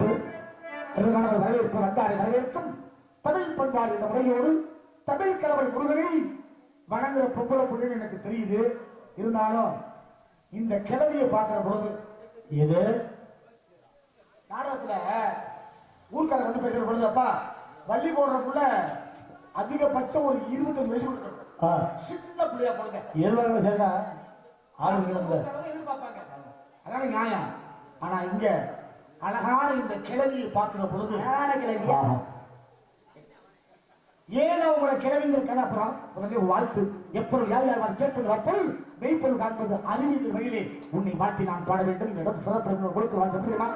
வரவேற்பு அருமையானவர் வரவேற்பு வந்தாரை வரவேற்கும் தமிழ் பண்பாடு என்ற முறையோடு தமிழ் கடவுள் முருகனை வணங்குற பொம்பளை புள்ளின்னு எனக்கு தெரியுது. இருந்தாலும் இந்த கிழவியை பார்க்கிற பொழுது இது நாடகத்துல ஊர்க்காரர் வந்து பேசுற பொழுது அப்பா வள்ளி போடுறக்குள்ள அதிகபட்சம் ஒரு 25 வயசு சின்ன பிள்ளையா போடுங்க 20 வயசு எதிர்பார்ப்பாங்க. அதனால நியாயம். ஆனா இங்க அழகான இந்த கிழவியை பார்க்கிற பொழுது ஏன் உங்களை கிழவிங்க அப்புறம் முதலே வாழ்த்து எப்பொருள் யார் யார் கேட்பது அப்பொருள் மெய்ப்பொருள் காண்பது அறிவியல் வகையிலே உன்னை வாழ்த்தி நான் பாட வேண்டும். இந்த இடம் சிறப்பு கொடுத்து வாழ்த்து தெரியுமா?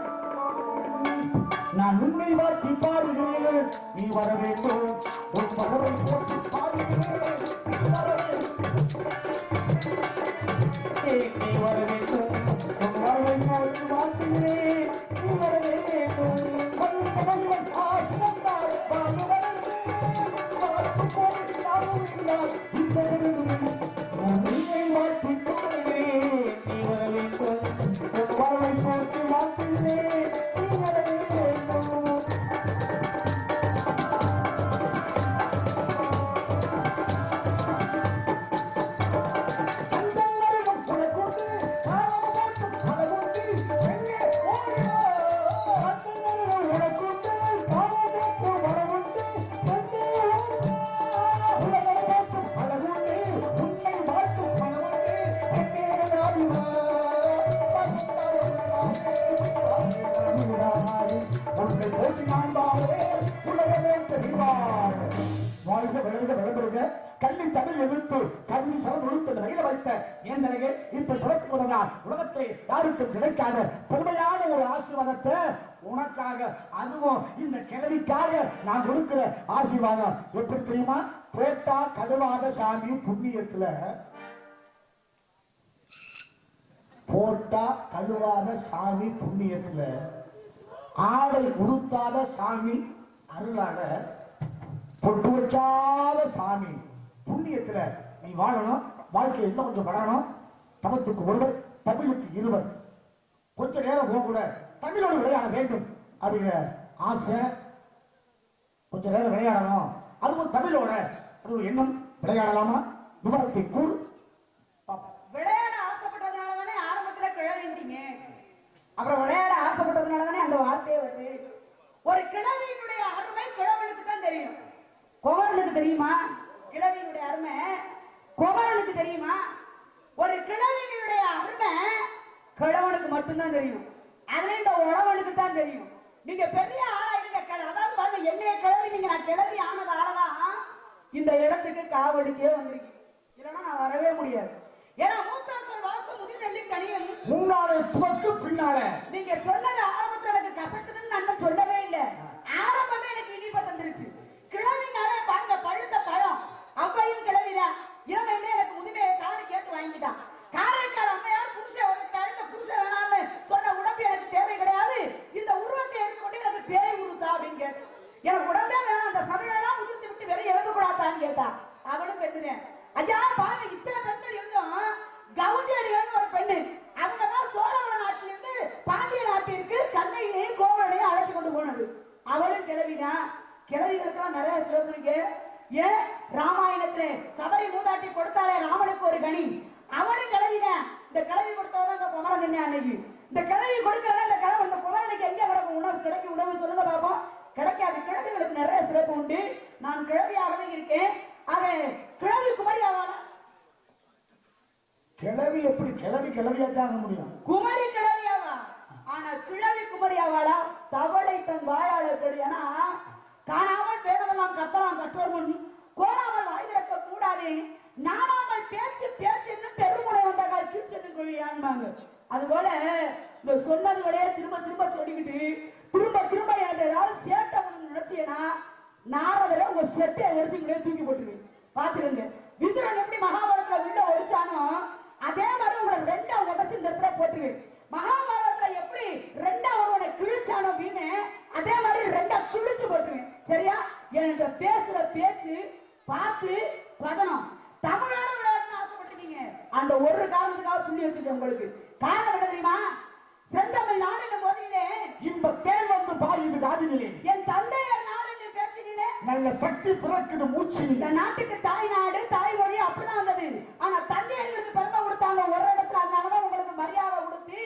நான் உன்னை வாழ்த்தி பாடுகிறேன் நீ வர வேண்டும் உன் மகவை போட்டு பாடுகிறேன் நீ வர வேண்டும் உன் மகவை போட்டு வாழ்த்துகிறேன் நீ வர வேண்டும் ஆசிரந்தார் பாடுவதற்கு வாழ்த்து போட்டு நாடுகிறார் இந்த நான் உன்னை வாழ்த்தி பாடுகிறேன் நீ வர வேண்டும் உன் மகவை போட்டு வாழ்த்துகிறேன் நீ வர வேண்டும். கல்வி தமிழ் எதிர்த்து கல்வி சலம் ஒழுத்து வகையில் வைத்த ஏந்தலையே இப்ப தொடர்ந்து கொண்டால் உலகத்தை யாருக்கும் கிடைக்காத பெருமையான ஒரு ஆசீர்வாதத்தை உனக்காக அதுவும் இந்த கிழவிக்காக நான் கொடுக்கிற ஆசீர்வாதம் எப்படி தெரியுமா? போட்டா கழுவாத சாமி புண்ணியத்துல போட்டா கழுவாத சாமி புண்ணியத்துல ஆடை உடுத்தாத சாமி அருளால பொட்டு வைக்காத சாமி புண்ணியத்துல நீ வாழணும். வாழ்க்கை இன்னும் கொஞ்சம் வளரணும். தமத்துக்கு ஒருவர் தமிழுக்கு இருவர் கொஞ்ச நேரம் போக கூட தமிழோடு விளையாட வேண்டும் அப்படிங்கிற ஆசை. கொஞ்ச நேரம் விளையாடணும் அதுவும் தமிழோட ஒரு எண்ணம். விளையாடலாமா? விவரத்தை கூறு. விளையாட ஆசைப்பட்டதுனாலதானே ஆரம்பத்துல கிழவிந்தீங்க. அப்புறம் விளையாட ஆசைப்பட்டதுனாலதானே அந்த வார்த்தையே வருது. ஒரு கிழவியினுடைய அருமை கிழவனுக்கு தான் தெரியும். குமரனுக்கு தெரியுமா கிழவியினுடைய அருமை? குமரனுக்கு தெரியுமா? ஒரு கிழவியினுடைய அருமை கிழவனுக்கு மட்டும்தான் தெரியும். அதுல இந்த உழவனுக்கு தான் தெரியும். நீங்க பெரிய ஆளா இருக்க அதாவது பாருங்க என்னைய கிழவி நீங்க நான் கிழவி ஆனது ஆளதான் இந்த இடத்துக்கு காவடிக்கே வந்திருக்கீங்க. இல்லைன்னா நான் வரவே முடியாது. ஏன்னா மூத்தார் சொல் வாக்கு முதிர்நெல்லி கனியும் முன்னாலே துவக்கு பின்னாலே நீங்க சொன்னது ஆரம்பத்துல எனக்கு கசக்குதுன்னு நான் சொல்லவே இல்லை. ஆரம்பமே எனக்கு இனிப்பா தந்துருச்சு. கிழவினாலே பாருங்க பழுத்த பழம் அப்பையும் கிழவிதான். இளமை எனக்கு முதுமையை காணி கேட்டு வாங்கிட்டான். காரைக்கால் அம்மையார் புருஷன் உடைத்தாரு. இந்த புருஷன் வேணாம்னு சொன்ன உடம்பு எனக்கு தேவை கிடையாது. இந்த உருவத்தை எடுத்துக்கொண்டு எனக்கு பேய் உருத்தா அப்படின்னு கேட்டேன். எனக்கு உடம்பே வேணாம் அந்த சதையெல்லாம் உதிர்த்து விட்டு வெறும் எலும்பு கூடாதான்னு கேட்டா. அவளும் பெண்ணுதேன். ஐயா பாருங்க இத்தனை பெண்கள் இருந்தும் கவுந்தி அடிகள்னு ஒரு பெண்ணு. அவங்கதான் சோழவள நாட்டிலிருந்து பாண்டிய நாட்டிற்கு கண்ணையிலையும் கோவலனையும் அழைச்சு கொண்டு போனது. அவளும் கிழவிதான். கிழவிகளுக்கெல்லாம் நிறைய சிறப்பு இருக்கு. ஏன் ராமாயணத்துல சபரி மூதாட்டி கொடுத்தாலே ராமனுக்கு ஒரு கனி அவனும் கிழவிதான். இந்த கிழவி கொடுத்தவதான் குமரன் என்ன அன்னைக்கு இந்த கிழவி கொடுக்கறதா இந்த கிழவன் இந்த குமரனுக்கு எங்க கிடக்கும் உணவு கிடைக்கும் உணவு சொல்லுங்க பாப்போம். கிடைக்காது. கிழவிகளுக்கு நிறைய சிறப்பு உண்டு. நான் கிழவியாகவே இருக்கேன். ஆக கிழவி குமரி ஆவானா? கிழவி எப்படி கிழவியாத்தான் ஆக முடியும்? குமரி கிழவியாவா? ஆனா கிழவி குமரி ஆவாளா? தவளை தன் வாயாள ஏன்னா காணாமல் பேரெல்லாம் கட்டலாம் கற்றோர் முன் கோணாமல் வாய் திறக்க கூடாது நானாமல் பேச்சு பேச்சுன்னு பெருமுனை வந்தாங்க கீழ்ச்சென்னு கொள்ளியாங்க. அது போல இந்த சொன்னதுகளே திரும்ப திரும்ப சொல்லிக்கிட்டு திரும்ப ஏதாவது சேட்டை நினைச்சீங்கன்னா நாரதரை உங்க செட்டை ஒடிச்சுக்கிட்டே தூக்கி போட்டுருவீங்க. பாத்துக்கங்க. விதுரன் எப்படி மகாபாரதத்துல வில்ல ஒடிச்சானோ அதே மாதிரி உங்களை ரெண்டா உடச்சு இந்த இடத்துல போட்டுருவேன். மகாபாரதத்துல எப்படி ரெண்டா ஒருவனை கிழிச்சானோ வீணு அதே மாதிரி ரெண்டா கிழிச்சு போட்டுருவேன். சரியா? என்கிட்ட பேசுற பேச்சு பார்த்து பதனம் தமிழ்நாடு விளையாட்டுன்னு ஆசைப்பட்டீங்க. அந்த ஒரு காரணத்துக்காக புள்ளி வச்சிருக்கேன் உங்களுக்கு. காரணம் என்ன தெரியுமா? செந்தமிழ் நாடு போதிலே இந்த தேர் வந்து பாயுது காதினிலே, என் தந்தையர் நாடு பேச்சினிலே நல்ல சக்தி பிறக்குது மூச்சினிலே. இந்த நாட்டுக்கு தாய் நாடு தாய்மொழி அப்படிதான் வந்தது. ஆனா தந்தையர்களுக்கு பெருமை கொடுத்தாங்க ஒரு இடத்துல. அதனாலதான் உங்களுக்கு மரியாதை கொடுத்து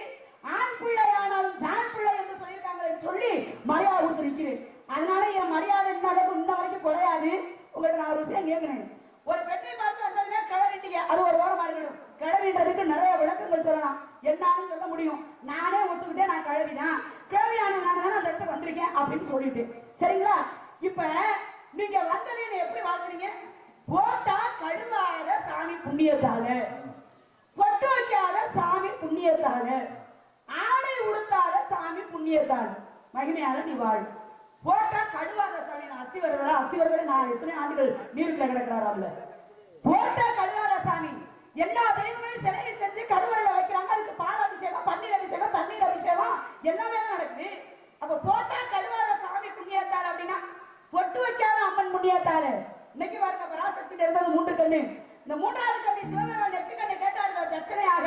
ஆண் பிள்ளை ஆனாலும் ஜான் பிள்ளை என்று சொல்லியிருக்காங்க சொல்லி மரியாதை கொடுத்து நிற்கிறேன். அதனால என் மரியாதை இன்ன அளவுக்கு இன்ன வரைக்கும் குறையாது. உங்களுக்கு நான் ஒரு விஷயம் கேட்கிறேன். ஒரு பெண்ணை பார்த்து வந்ததுமே கிளவிட்டீங்க, அது ஒரு ஓரமா இருக்கணும். கிளவின்றதுக்கு நிறைய விளக்கங்கள் சொல்லலாம், என்னாலும் சொல்ல முடியும். நானே ஒத்துக்கிட்டே நான் கிளவிதான், கிளவியானதுனால தான் அந்த இடத்துக்கு வந்திருக்கேன் அப்படின்னு சொல்லிட்டு, சரிங்களா? இப்ப நீங்க வந்தது எப்படி வாழ்றீங்க? போட்டா கழுவாத சாமி புண்ணியத்தால, பொட்டு வைக்காத சாமி புண்ணியத்தால, ஆடை உடுத்தாத சாமி புண்ணியத்தால மகிமையால நீ வாழ். போட்டா கழுவாத சாமி, நான் அத்திவரதரை நான் எத்தனை ஆண்டுகள் நீருக்குள்ள கிடக்கிறாராம்ல. போட்டா கழுவாத சாமி, எல்லா தெய்வங்களையும் சிலையை செஞ்சு கருவறையில வைக்கிறாங்க. அதுக்கு பால் அபிஷேகம், பன்னீர் அபிஷேகம், தண்ணீர் அபிஷேகம் எல்லாமே நடக்குது. அப்ப போட்டா கழுவாத சாமி புண்ணியத்தால அப்படின்னா பொட்டு வைக்காத அம்மன் புண்ணியத்தால. இன்னைக்கு பாருங்க, பராசக்தி இருந்தது 3 கண்ணு. இந்த 3வது கண்ணு சிவபெருமான் நெற்றி கண்ணை கேட்டார் தட்சணையாக.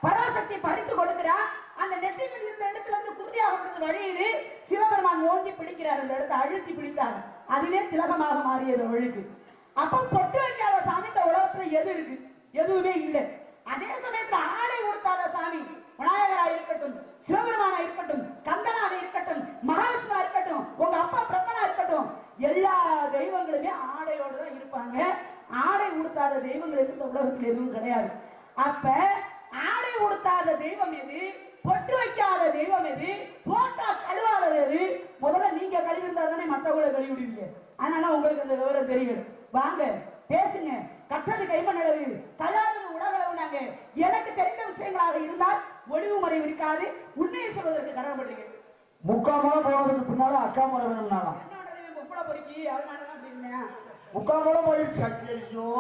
பராசக்தி பறித்து கொடுக்கிறா. அந்த நெற்றிகள் இருந்த இடத்துல இருந்து குருதியாகப்படுது வழியுது. சிவபெருமான் ஓங்கி பிடிக்கிறார், அந்த இடத்தை அழுத்தி பிடித்தார். அதிலே திலகமாக மாறியது வழுக்கு. அப்ப பொட்டு வைக்காத சாமி இந்த உலகத்துல எது இருக்கு? எதுவுமே இல்லை. அதே சமயத்துல ஆடை உடுத்தாத சாமி விநாயகரா இருக்கட்டும், சிவபெருமானா இருக்கட்டும், கந்தனாக இருக்கட்டும், மகாவிஷ்ணுவா இருக்கட்டும், உங்க அப்பா பிரம்மனா இருக்கட்டும், எல்லா தெய்வங்களுமே ஆடையோடு தான் இருப்பாங்க. ஆடை உடுத்தாத தெய்வங்கள் இந்த உலகத்தில் எதுவும் கிடையாது. அப்ப ஆடை உடுத்தாத தெய்வம் எது? பொட்டு வைக்காத தெய்வம் எது? போட்டா கழுவாதது எது? முதல்ல நீங்க கழுவிருந்தா தானே மற்றவங்களை கழுவி விடுவீங்க. அதனால உங்களுக்கு அந்த விவரம் தெரியும். வாங்க பேசுங்க. கற்றது கைமண்ணளவு, கல்லாதது உலகளவுனாங்க. எனக்கு தெரிந்த விஷயங்களாக இருந்தால் ஒளிவு மறைவு இருக்காது. உண்மையை சொல்வதற்கு கடமைப்பட்டிருக்கேன். முக்காமலை போனதுக்கு பின்னால அக்கா முறை வேணும்னாலாம் முப்பட பொறுக்கி, அதனாலதான் அப்படின்னேன். முக்காமலை போயிடுச்சு. ஐயோ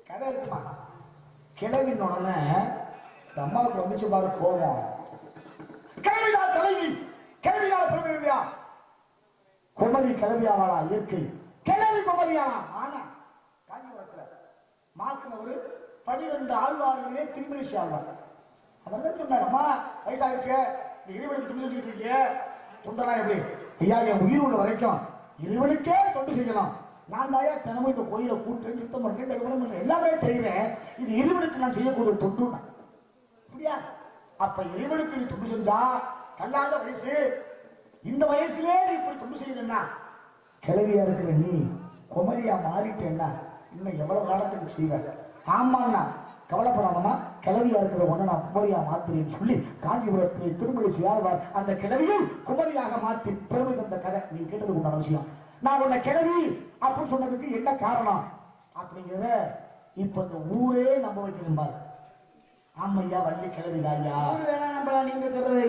கதை இருக்குமா? கிளவின் உடனே இந்த அம்மாவுக்கு வந்துச்சு பாரு கோபம். கிளவியா தலைவி, கிளவியால பெருமை இல்லையா? குமரி கிளவியாவாளா? இயற்கை கிளவி குமரியாவா? ஆனா காஞ்சிபுரத்துல மாக்குனவரு 12 ஆழ்வார்களே திருமணிசி ஆழ்வார். அவர் சொன்னார், அம்மா வயசாகிடுச்சு, இந்த இறைவனுக்கு தொண்டு செஞ்சுட்டு இருக்கீங்க, தொண்டெல்லாம் எப்படி? ஐயா, என் உயிர் உள்ள வரைக்கும் இறைவனுக்கே தொண்டு செய்யலாம். நான் தாயா தினமும் இந்த கோயிலை கூட்டுறேன், சுத்தம் பண்றேன், எல்லாமே செய்யறேன். இது இறைவனுக்கு நான் செய்யக்கூடிய தொண்டு. அப்படியா? அப்ப இறைவனுக்கு நீ தொண்டு செஞ்சா கல்லாத வயசு, இந்த வயசுலயே நீ இப்படி தொண்டு செய்யலன்னா, கிளவியா இருக்கிற நீ குமரியா மாறிட்டேன்னா இன்னும் எவ்வளவு காலத்துக்கு செய்வேன்? ஆமாண்ணா, கவலைப்படாதமா, கிளவியா இருக்கிற ஒண்ணு நான் குமரியா மாத்துறேன்னு சொல்லி காஞ்சிபுரத்தில் திருமணிசி ஆழ்வார் அந்த கிளவியை குமரியாக மாற்றி பெருமை தந்த கதை நீ கேட்டதுக்கு உண்டான விஷயம். நான் உன்னை கிளவி அப்படின்னு சொன்னதுக்கு என்ன காரணம் அப்படிங்கிறத இப்ப இந்த ஊரே நம்ப வைக்கணும் பாரு. ஆமையா வள்ளி கிளவிதாயா? நீங்க சொல்றது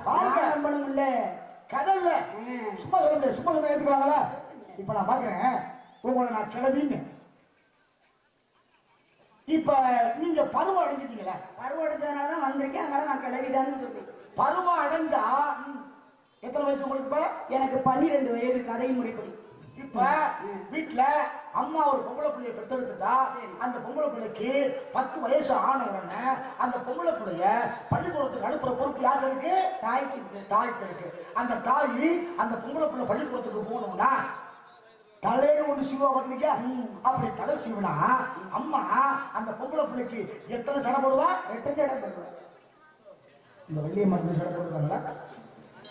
பாருங்க, நம்பணும் இல்ல கதை இல்ல, சும்மா சொல்ல, சும்மா சொல்ல ஏத்துக்குவாங்களா? இப்ப நான் பாக்குறேன் உங்களை நான் கிளவின்னு. இப்ப நீங்க பருவம் அடைஞ்சிட்டீங்களா? பருவம் அடைஞ்சதுனாலதான் வந்திருக்கேன், அதனால நான் கிளவிதான்னு சொல்றேன். பருவம் அடைஞ்சா எத்தனை வயசு உங்களுக்கு? இப்ப எனக்கு 12 வயது கதை முறைப்படி. இப்ப வீட்டுல அம்மா ஒரு பொம்பளை பிள்ளைய பெற்றெடுத்துட்டா, அந்த பொம்பளை பிள்ளைக்கு 10 வயசு ஆன உடனே அந்த பொம்பளை பிள்ளைய பள்ளிக்கூடத்துக்கு அனுப்புற பொறுப்பு யாருக்கு இருக்கு? தாய்க்கு இருக்கு. தாய்க்கு இருக்கு. அந்த தாய் அந்த பொம்பளை பிள்ளை பள்ளிக்கூடத்துக்கு போகணும்னா தலைன்னு ஒண்ணு சீவா பார்த்திருக்கியா? அப்படி தலை சீவனா அம்மா அந்த பொம்பளை பிள்ளைக்கு எத்தனை சடை போடுவா? 8 சடை போடுவா. இந்த வள்ளியம்மா சடை போட்டுருக்காங்களா?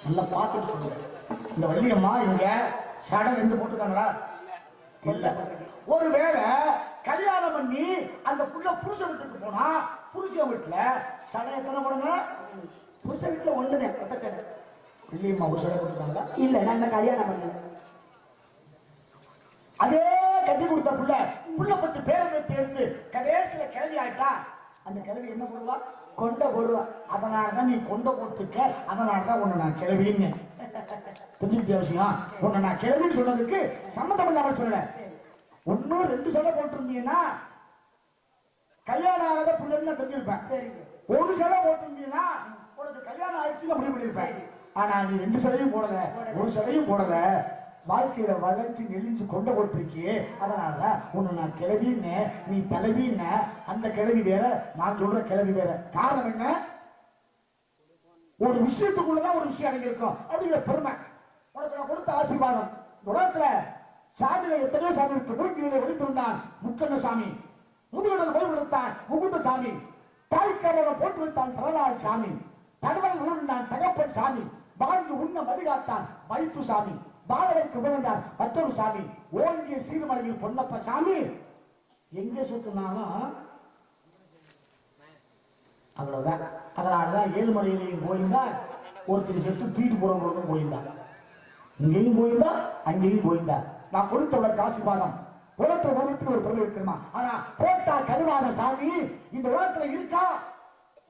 நல்லா பார்த்துட்டு சொல்லுங்க. இந்த வள்ளியம்மா இங்க சடை 2 போட்டுருக்காங்களா? இல்ல. ஒருவேளை கல்யாணம் பண்ணி அந்த புள்ள புருஷ வீட்டுக்கு போனா புருஷ வீட்டுல சடை எத்தனை போடுங்க? புருஷ வீட்டுல 1 தான் 8 சடை. வள்ளியம்மா ஒரு சடை போட்டுருக்காங்களா? இல்ல, நான் கல்யாணம் பண்ணல. அதே கட்டி கொடுத்த புள்ள பத்தி பேரை பத்தி எடுத்து கடைசியில கிளவி ஆயிட்டா அந்த கிளவி என்ன போடுவா? கொண்டை போடுவா. அதனாலதான் நீ கொண்டை போட்டுக்க, அதனாலதான் உன்னை நான் கிளவின்னு தெரிஞ்சுக்கிட்ட விஷயம். உன்னை நான் கிளவின்னு சொன்னதுக்கு சம்மந்தம் இல்லாமல் சொல்லல. 1 2 சடை போட்டிருந்தீங்கன்னா கல்யாணம் ஆகாத புள்ளன்னு தெரிஞ்சிருப்பேன். சரிங்க. 1 சடை போட்டிருந்தீங்கன்னா உனக்கு கல்யாணம் ஆயிடுச்சுன்னு முடிவு பண்ணிருப்பேன். ஆனா நீ 2 சடையும் போடல, 1 சடையும் போடல, வாழ்க்கையில வளைஞ்சு நெளிஞ்சு கொண்ட போட்டிருக்கியே, அதனாலதான் உன்னை நான் கிளவின்னு நீ தலைவின்னு. அந்த கிளவி வேற, நான் சொல்ற கிளவி வேற. காரணம் என்ன? ஒரு விஷயத்துக்குள்ளதான் ஒரு விஷயம் அடங்கி இருக்கும் அப்படிங்கிற பெருமை. உனக்கு நான் கொடுத்த ஆசீர்வாதம். இந்த உலகத்துல சாமியில எத்தனையோ சாமி இருக்கு. மூங்கிலே ஒளித்திருந்தான் முக்கண்ண சாமி, முதுகடல் போய் விடுத்தான் முகுந்த சாமி, தாய்க்காரரை போட்டு வைத்தான் திரளாள் சாமி, தடவல் ஊழ்ந்தான் தகப்பன் சாமி, வாழ்ந்து உண்ண மடிகாத்தான் வயிற்று சாமி, பாலவருக்கு விழுந்தார் மற்றொரு சாமி, ஓங்கிய சீர்மலையில் பொன்னப்ப சாமி. எங்க சுத்தினாலும் அவ்வளவுதான். அதனாலதான் ஏழுமலையிலையும் கோயிந்தா, ஒருத்தர் செத்து தூக்கிட்டு போற பொழுதும் கோயிந்தா, இங்கேயும் கோயிந்தா அங்கேயும் கோயிந்தா. நான் கொடுத்த உனக்கு ஆசீர்வாதம். உலகத்துல உலகத்துக்கு ஒரு பெருமை இருக்குமா? ஆனா போட்டா கழுவாத சாமி இந்த உலகத்துல இருக்கா?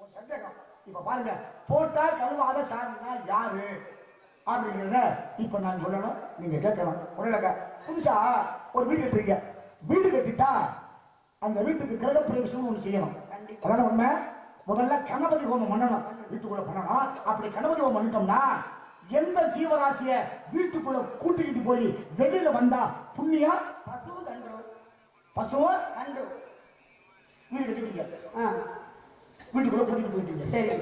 ஒரு சந்தேகம். இப்ப பாருங்க, போட்டா கழுவாத சாமினா யாரு அப்படிங்கிறத இப்ப நான் சொல்லணும், நீங்க கேட்கணும். ஒண்ணு புதுசா ஒரு வீடு கட்டுறீங்க. வீடு கட்டிட்டா அந்த வீட்டுக்கு கிரக பிரவேசம் ஒண்ணு செய்யணும். அதான உண்மை. முதல்ல கணபதி ஹோமம் பண்ணணும், வீட்டுக்குள்ள பண்ணணும். அப்படி கணபதி ஹோமம் பண்ணிட்டோம்னா எந்த ஜீவராசிய வீட்டுக்குள்ள கூட்டிக்கிட்டு போய் வெளியில வந்தா புண்ணியம்? பசுவும் கன்றும். பசுவும் கன்றும். வீடு கட்டிட்டீங்க, வீட்டுக்குள்ள கூட்டிட்டு போயிட்டீங்க. சரி,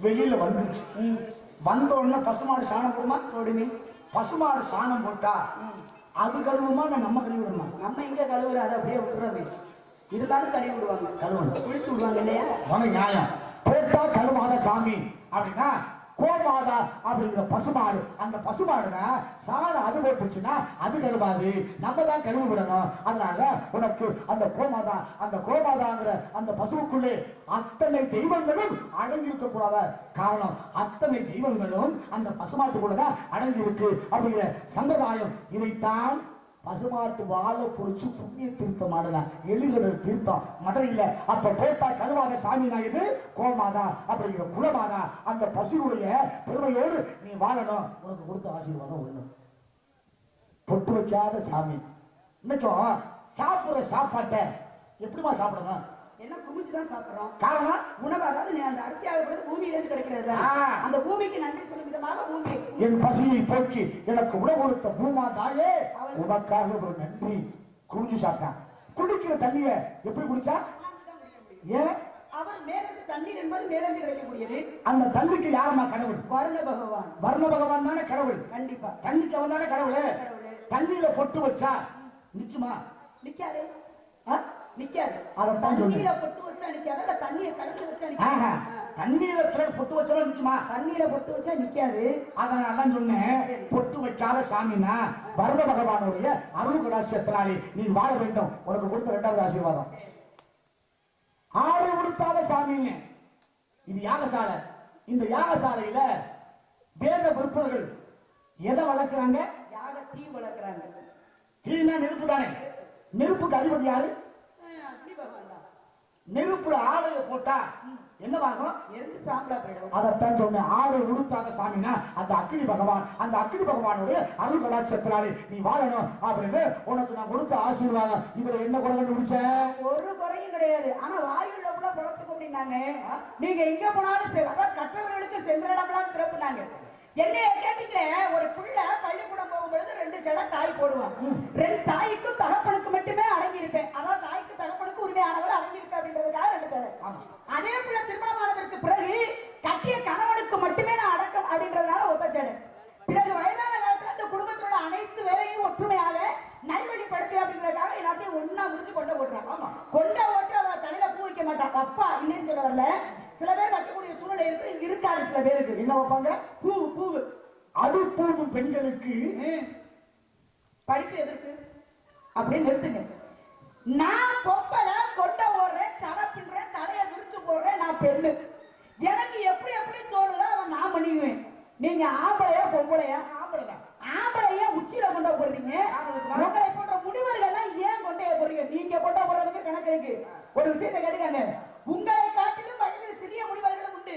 வெளியில வந்துச்சு. வந்த உடனே பசுமாடு சாணம் போடுமா? போடுமே. பசுமாடு சாணம் போட்டா அது கழுவுமா? நம்ம கழுவி விடுமா? நம்ம எங்க கழுவுற, அதை அப்படியே விட்டுறோமே. இருந்தாலும் கழுவி விடுவாங்க, கழுவணும், குளிச்சு விடுவாங்க இல்லையா? நியாயம். போட்டா கழுவாத சாமி அப்படின்னா கோமாதா அப்படிங்கிற பசுமாடு. அந்த பசுமாடுனா சாணம் அது போட்டுச்சுன்னா அது கழுவாது, நம்ம தான் கழுவி விடணும். அதனால உனக்கு அந்த கோமாதா, அந்த கோமாதாங்கிற அந்த பசுவுக்குள்ளே அத்தனை தெய்வங்களும் அடங்கி இருக்க கூடாத காரணம், அத்தனை தெய்வங்களும் அந்த பசுமாட்டுக்குள்ளதான் அடங்கி இருக்கு அப்படிங்கிற சம்பிரதாயம். இதைத்தான் பசுமாட்டு வாழை பொறிச்சு புண்ணிய தீர்த்தம் ஆடுனா எலிகள் தீர்த்தம் மதுரையில. அப்ப போட்டா கழுவாத சாமினா இது கோமாதா அப்படிங்கிற குலமாதா. அந்த பசுடைய பெருமையோடு நீ வாழணும். உனக்கு கொடுத்த ஆசீர்வாதம் ஒண்ணு, பொட்டு வைக்காத சாமி. இன்னைக்கும் சாப்பிடுற சாப்பாட்டை எப்படிமா சாப்பிடணும்? என்ன குமிச்சுதான் சாப்பிடுறோம். காரணம் உணவு, அதாவது நீ அந்த அரிசி ஆகப்படுறது பூமியில இருந்து கிடைக்கிறது. அந்த பூமிக்கு நன்றி சொல்லும் விதமாக பூமி என் பசியை போக்கி எனக்கு உணவு கொடுத்த பூமா தாயே உனக்காக ஒரு நன்றி. குடிச்சு சாப்பிட்டான். குடிக்கிற தண்ணிய எப்படி குடிச்சா? ஏன்? அவர் மேலிருந்து தண்ணீர் என்பது மேலிருந்து கிடைக்கக்கூடியது. அந்த தண்ணிக்கு யாருமா கடவுள்? வருண பகவான். வருண பகவான் தானே கடவுள். கண்டிப்பா தண்ணிக்கு அவன் தானே கடவுள். தண்ணியில பொட்டு வச்சா நிக்குமா? நிக்காதே, நிக்காது. அதைத்தான் தண்ணியில பொட்டு வச்சா நிக்காது, இல்ல தண்ணியை கலந்து வச்சா நிக்காது. தண்ணீர பொட்டு வச்சா நிக்குமா? தண்ணியில பொட்டு வச்சா நிக்காது. அதனாலதான் சொன்னேன், பொட்டு வைக்காத சாமினா வருண பகவானுடைய அருள் கடாட்சியத்தினாலே நீ வாழ வேண்டும். உனக்கு கொடுத்த இரண்டாவது ஆசீர்வாதம். ஆடு உடுத்தாத சாமின்னு இது யாகசாலை. இந்த யாகசாலையில வேத விற்பவர்கள் எதை வளர்க்கிறாங்க? யாக தீ வளர்க்கிறாங்க. தீனா நெருப்பு தானே. நெருப்புக்கு அதிபதி யாரு? நெருப்புல ஆலைய போட்டா என்னவாகும்? எரிஞ்சு சாம்பலா போயிடும். அதைத்தான் சொன்ன. ஆடு உடுத்தாத சாமினா அந்த அக்னி பகவான். அந்த அக்னி பகவானுடைய அருள் கடாட்சத்தினாலே நீ வாழணும் அப்படின்னு உனக்கு நான் கொடுத்த ஆசீர்வாதம். இதுல என்ன குறை கண்டுபிடிச்ச? ஒரு குறையும் கிடையாது. ஆனா வாயுள்ள கூட பொழைச்சுக்க அப்படின்னாங்க. நீங்க எங்க போனாலும் அதாவது கற்றவர்களுக்கு சென்ற இடம்லாம் சிறப்புனாங்க. என்னைய கேட்டீங்களே, ஒரு புள்ள பள்ளிக்கூடம் போகும்பொழுது 2 ஜடை தாய் போடுவான். 2 தாய்க்கும் தகப்பனுக்கு மட்டுமே அடங்கி இருப்பேன். அதாவது தாய்க்கு தகப்பனுக்கு உரிமையானவள் அடங்கி இருப்பேன் அப்படின்றதுக்காக 2 ஜடை. அதே போல திருமணமானதற்கு பிறகு கட்டிய கணவனுக்கு மட்டுமே நான் அடக்கம் அப்படின்றதுனால ஒத்த ஜடை. பிறகு வயதான காலத்துல இந்த குடும்பத்தில் உள்ள அனைத்து வேலையும் ஒற்றுமையாக நல்வழிப்படுத்தி அப்படின்றதுக்காக எல்லாத்தையும் ஒன்னா முடிச்சு கொண்ட ஓட்டுறான். கொண்ட ஓட்டு அவ தலையில பூ வைக்க மாட்டான். அப்பா இல்லைன்னு சொல்ல வரல. சில பேர் வைக்கக்கூடிய சூழ்நிலை இருக்கு, இருக்காது. சில பேருக்கு என்ன வைப்பாங்க? பூவு. பூவு அடுப்பூதும் பெண்களுக்கு படிப்பு எதற்கு அப்படின்னு நிறுத்துங்க. நான் பொம்பளை, கொண்ட ஓடுறேன், சடை பின்றேன், தலையை விரிச்சு போடுறேன், நான் பெண்ணு. எனக்கு எப்படி எப்படி தோணுதோ அதை நான் பண்ணிக்குவேன். நீங்க ஆம்பளையா பொம்பளையா? ஆம்பளைதான். ஆம்பளையா உச்சியில கொண்ட போடுறீங்க. உங்களை போன்ற முனிவர்கள்லாம் ஏன் கொண்டைய போடுறீங்க? நீங்க கொண்ட போடுறதுக்கு கணக்கு இருக்கு. ஒரு விஷயத்தை கேட்டுக்காங்க. உங்களை காட்டிலும் வயதில் சிறிய முனிவர்களும் உண்டு.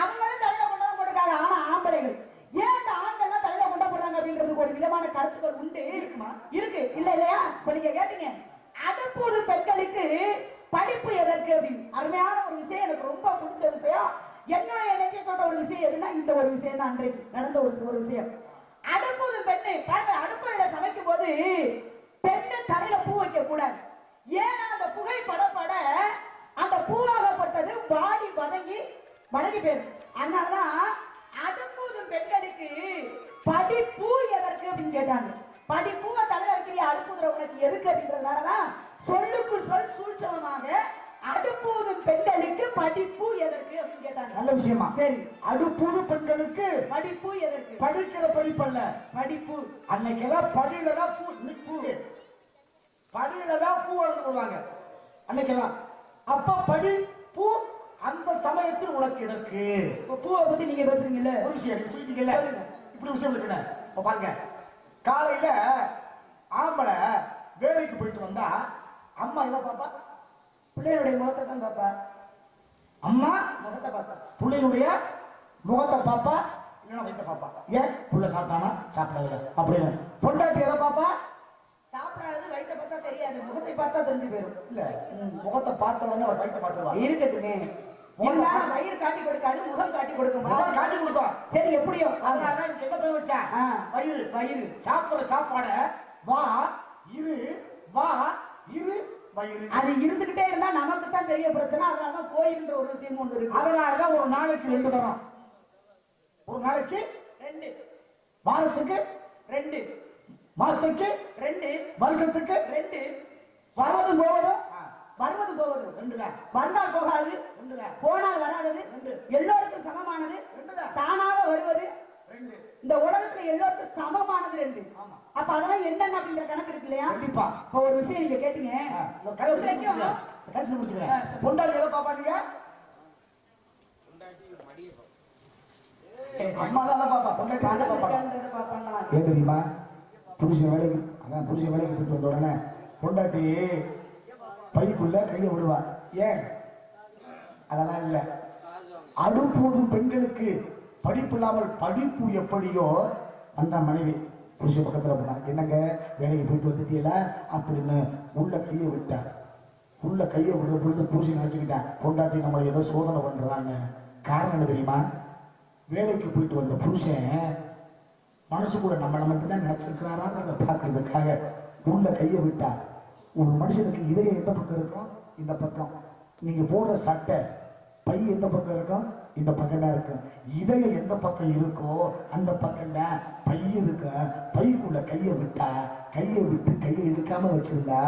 அவங்களும் தலையில கொண்டதான் போட்டிருக்காங்க. ஆனா ஆம்பளைகள் ஏன் இந்த ஆண்கள்லாம் தலையில கொண்ட போடுறாங்க அப்படின்றதுக்கு ஒரு விதமான கருத்துக்கள் உண்டு. இருக்குமா? இருக்கு. இல்ல இல்லையா? இப்ப நீங்க கேட்டீங்க அடுப்பூது பெண்களுக்கு படிப்பு எதற்கு அப்படின்னு. அருமையான ஒரு விஷயம், எனக்கு ரொம்ப பிடிச்ச விஷயம். என்னுடைய நெஞ்சத்தோட ஒரு விஷயம் எதுன்னா இந்த ஒரு விஷயம் தான். அன்றைக்கு நடந்த ஒரு விஷயம். அடுப்பூது பெண்ணு பாருங்க, அடுப்பறையில சமைக்கும் போது பெண்ணு தலையில பூ வைக்க கூடாது. ஏன்னா அந்த புகை படப்பட அந்த பூவாகப்பட்டது வாடி வதங்கி போயிடும். அதனாலதான் படிப்பு எதற்கு அப்படின்னு கேட்டாங்க. படிப்பூவை தலையில வைக்கிற அடுப்புதுற உனக்கு எதுக்கு அப்படின்றதுனாலதான் சொல்லுக்குள் சொல் சூழ்ச்சமமாக அடுப்பூதும் பெண்களுக்கு படிப்பு எதற்கு அப்படின்னு கேட்டாங்க. நல்ல விஷயமா. சரி, அடுப்பூது பெண்களுக்கு படிப்பு எதற்கு? படிக்கிற படிப்பல்ல, படிப்பு. அன்னைக்கெல்லாம் படியிலதான் பூ, பூ படியிலதான் பூ வளர்ந்து போடுவாங்க அன்னைக்கெல்லாம். அப்ப படி பூ அந்த சமயத்தில் உனக்கு எதற்கு? பூவை பத்தி நீங்க பேசுறீங்கல்ல, ஒரு விஷயம் சொல்லிட்டீங்கல்ல, இப்படி விஷயம் இருக்குண்ணே. இப்ப பாருங்க, காலையில ஆம்பளை வேலைக்கு போயிட்டு வந்தா அம்மா என்ன பாப்பா? பிள்ளைகளுடைய முகத்தை தான் பாப்பா. அம்மா முகத்தை பாப்பா. பிள்ளைகளுடைய முகத்தை பாப்பா, இல்லைன்னா வைத்த பாப்பா. ஏன் புள்ள சாப்பிட்டானா சாப்பிடல அப்படின்னு. பொண்டாட்டி எதை பாப்பா? சாப்பிடாது வயிற்ற பார்த்தா தெரியாது, முகத்தை பார்த்தா தெரிஞ்சு போயிடும். இல்ல, முகத்தை பார்த்த உடனே அவர் வயிற்ற பார்த்துருவா. இருக்கட்டுமே, வயிறு காட்டி கொடுக்காது, முகம் காட்டி கொடுக்கும். முகம் காட்டி கொடுக்கும். சரி, எப்படியோ அதனாலதான் இதுக்கு என்ன பேர் வச்சா? வயிறு. வயிறு சாப்பிடுற சாப்பாட வா இரு, வா இரு வயிறு. அது இருந்துகிட்டே இருந்தா நமக்கு தான் பெரிய பிரச்சனை. அதனாலதான் கோயில்ன்ற ஒரு விஷயம் ஒன்று இருக்கு. அதனாலதான் ஒரு நாளைக்கு 2 தரம், ஒரு நாளைக்கு 2, வாரத்துக்கு 2, மாசத்துக்கு 2, வருஷத்துக்கு 2, வருவதும் போவதும், வருவதும் போவதும் 2 தான். வந்தால் போகாது, 2 தான். போனால் வராதது, 2. எல்லோருக்கும் சமமானது, 2 தான். தானாக வருவது, 2. இந்த உலகத்துல எல்லோருக்கும் சமமானது 2. ஆமா. அப்ப அதெல்லாம் என்னென்ன அப்படிங்கிற கணக்கு இருக்கு இல்லையா? கண்டிப்பா. இப்ப ஒரு விஷயம் நீங்க கேட்டீங்க, பொண்டாட்டி எதை பாப்பா? நீங்க அம்மா தான் பாப்பா, பொண்டாட்டி எதை பாப்பா? ஏன் தெரியுமா? புருஷன் வேலைக்கு, அதான் புருஷன் வேலைக்கு போயிட்டு வந்த உடனே பொண்டாட்டி பைக்குள்ள கையை விடுவா. ஏன்? அதெல்லாம் இல்ல. அடுப்பூதும் பெண்களுக்கு படிப்பு இல்லாமல் படிப்பு எப்படியோ அந்த மனைவி புருஷ பக்கத்துல போனா, என்னங்க வேலைக்கு போயிட்டு வந்துட்டீல அப்படின்னு உள்ள கையை விட்டான். உள்ள கையை விடுற பொழுது புருஷன் நினைச்சுக்கிட்டான் பொண்டாட்டி நம்மளை ஏதோ சோதனை பண்றாங்க. காரணம் என்ன தெரியுமா? வேலைக்கு போயிட்டு வந்த புருஷன் மனசு கூட நம்ம மட்டும் தான் நினைச்சிருக்கிறாராங்கிறத பார்க்கறதுக்காக உள்ள கையை விட்டா. ஒரு மனுஷனுக்கு இதயம் எந்த பக்கம் இருக்கும்? இந்த பக்கம். நீங்க போடுற சட்டை பை எந்த பக்கம் இருக்கும்? இந்த பக்கம் தான் இருக்கும். இதயம் எந்த பக்கம் இருக்கோ அந்த பக்கம் தான் பை இருக்கு. பைக்குள்ள கையை விட்டா, கையை விட்டு கையை எடுக்காம வச்சிருந்தா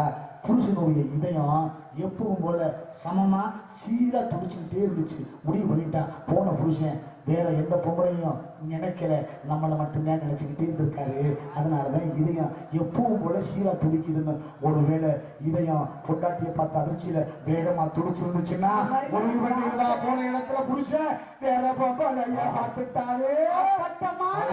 புருஷனுடைய இதயம் எப்பவும் போல சமமா சீரா துடிச்சுக்கிட்டே இருந்துச்சு. முடிவு பண்ணிட்டான் போன புருஷன் வேற எந்த பொம்பளையும் நினைக்கல, நம்மளை மட்டும்தான் நினைச்சுக்கிட்டே இருந்திருக்காரு. அதனாலதான் இதயம் எப்பவும் போல சீரா துடிக்குதுன்னு. ஒருவேளை இதயம் பொண்டாட்டியை பார்த்த அதிர்ச்சியில வேகமா துடிச்சிருந்துச்சுன்னா முடிவு பண்ணிருந்தா போன இடத்துல புருஷன் வேற பொம்பளைய பார்த்துட்டாரு.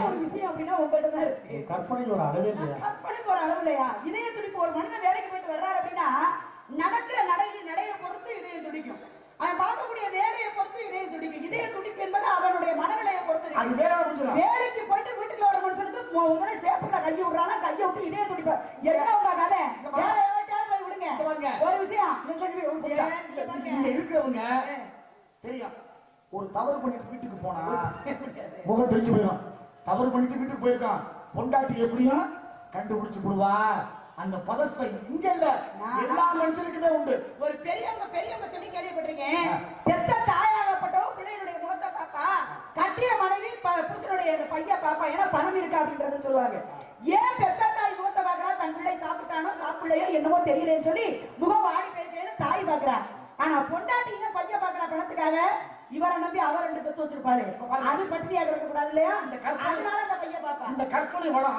ஒரு விஷயம் அப்படின்னா உங்கள்கிட்ட தான் இருக்கு. கற்பனைக்கு ஒரு அளவே இல்லையா? கற்பனைக்கு ஒரு அளவு இல்லையா? இதய துடிப்பு. ஒரு மனிதன் வேலைக்கு போயிட்டு வர்றாரு அப்படின்னா நடக்கிற நடையை பொறுத்து இதயம் துடிக்கும். அவன் பார்க்கக்கூடிய வேலையை பொறுத்து இதயம் துடிக்கும். இதய துடிப்பு என்பது அவனுடைய மனநிலையை பொறுத்து. அது வேற முடிஞ்சிடும். வேலைக்கு போயிட்டு வீட்டுல ஒரு மனுஷனுக்கு முதல்ல சேப்புல கையை விடுறானா, கையை விட்டு இதய துடிப்பு. என்ன உங்க கதை? வேற எவட்டாலும் போய் விடுங்க. ஒரு விஷயம் இங்க இருக்கிறவங்க தெரியும், ஒரு தவறு பண்ணிட்டு வீட்டுக்கு போனா முகம் தெரிஞ்சு போயிடும். தவறு பண்ணிட்டு வீட்டுக்கு போயிருக்கான் பொண்டாட்டி எப்படியும் கண்டுபிடிச்சு போடுவா. அந்த பதஸ்தை இங்க இல்ல, எல்லா மனுஷனுக்குமே உண்டு. ஒரு பெரியவங்க சொல்லி கேள்விப்பட்டிருக்கேன். பெத்த தாயாகப்பட்டவ பிள்ளைகளுடைய முகத்தை பாப்பா, கட்டிய மனைவி புருஷனுடைய பைய பாப்பா, ஏன்னா பணம் இருக்கா அப்படின்றத சொல்லுவாங்க. ஏன் பெத்த தாய் முகத்தை பாக்குறா? தன் பிள்ளை சாப்பிட்டானோ சாப்பிடலையோ என்னமோ தெரியலன்னு சொல்லி முகம் வாடி போயிருக்கேன்னு தாய் பாக்குறா. ஆனா பொண்டாட்டியும் பைய பாக்குற பணத்துக்காக இவரை நம்பி அவர் 2 பெத்து வச்சிருப்பாரு. அது பட்டினியா கிடக்க கூடாது இல்லையா? அதனால அந்த பைய பாப்பா. இந்த கற்பனை வளம்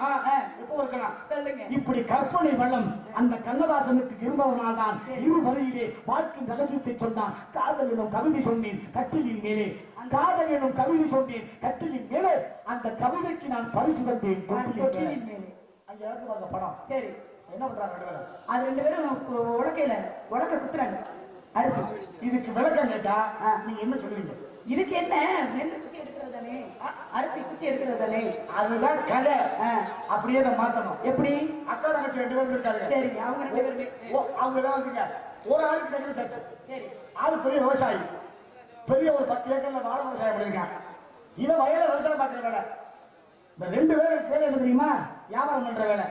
எப்போ இருக்கலாம் சொல்லுங்க. இப்படி கற்பனை வளம் அந்த கண்ணதாசனுக்கு இருந்தவனால் தான் இரு வரையிலே வாழ்க்கை ரகசியத்தை சொன்னான். காதல் எனும் கவிதை சொன்னேன் கட்டிலின் மேலே, காதல் எனும் கவிதை சொன்னேன் கட்டிலின் மேலே, அந்த கவிதைக்கு நான் பரிசு தந்தேன் தொட்டிலின் மேலே. அங்க இடத்துல இருக்க படம். சரி, என்ன பண்றாங்க? அது 2 பேரும் உலக்க குத்துறாங்க அரிசி. இதுக்கு விளக்கம் கேட்டா நீங்க என்ன சொல்லுவீங்க? இதுக்கு என்ன, நெல்லு குத்தி எடுக்கிறது தானே, அரிசி குத்தி எடுக்கிறது தானே. அதுதான் கதை. அப்படியே அதை மாத்தணும். எப்படி? அக்கா தங்கச்சி 2 பேரும் இருக்காங்க. சரி, அவங்க 2 பேருமே அவங்க தான் வந்துங்க. ஒரு ஆளுக்கு கல்வி சாச்சு. சரி, ஆளு பெரிய விவசாயி, பெரிய ஒரு 10 ஏக்கர்ல வாழை விவசாயம் பண்ணிருக்காங்க. இவன் வயல விவசாயம் பார்க்கிற வேலை. இந்த 2 பேருக்கு வேலை என்ன தெரியுமா? வியாபாரம் பண்ற வேலை.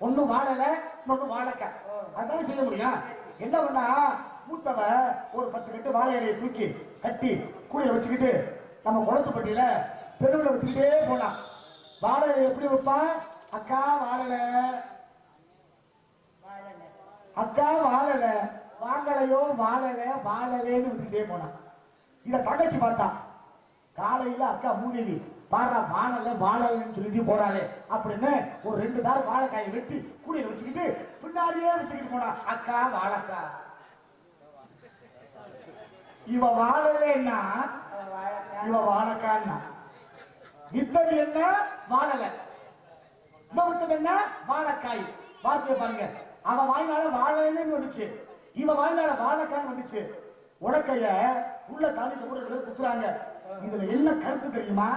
ஒண்ணு வாழல, இன்னொன்னு வாழைக்காய். அதுதானே செய்ய முடியும். என்ன பண்ணா மூத்தவ ஒரு 10 கட்டு வாழை இலையை தூக்கி கட்டி கூடையில வச்சுக்கிட்டு நம்ம குளத்துப்பட்டியில தெருவில் வச்சுக்கிட்டே போனான். வாழலை எப்படி வைப்பான்? அக்கா வாழல, அக்கா வாழல, வாங்கலையோ வாழல, வாழலேன்னு விட்டுட்டே போனான். இத தங்கச்சி பார்த்தா, காலையில அக்கா மூதேவி பாடுறா வாழல வாழலன்னு சொல்லிட்டு போறாளே அப்படின்னு ஒரு 2 தாரம் வாழைக்காயை வெட்டி கூடையில வச்சுக்கிட்டு பின்னாடியே வித்துக்கிட்டு போனா. அக்கா வாழக்கா, இவ வாழலேன்னா இவ வாழக்கான்னா. வித்தது என்ன? வாழல. வித்தது என்ன? வாழைக்காய். வார்த்தையை பாருங்க. அவன் வாய்னால வாழலைன்னு வந்துச்சு, இவன் வாய்னால வாழைக்காய் வந்துச்சு. உலக்கைய உள்ள தாண்டி குத்துறாங்க. இதுல என்ன கருத்து தெரியுமா?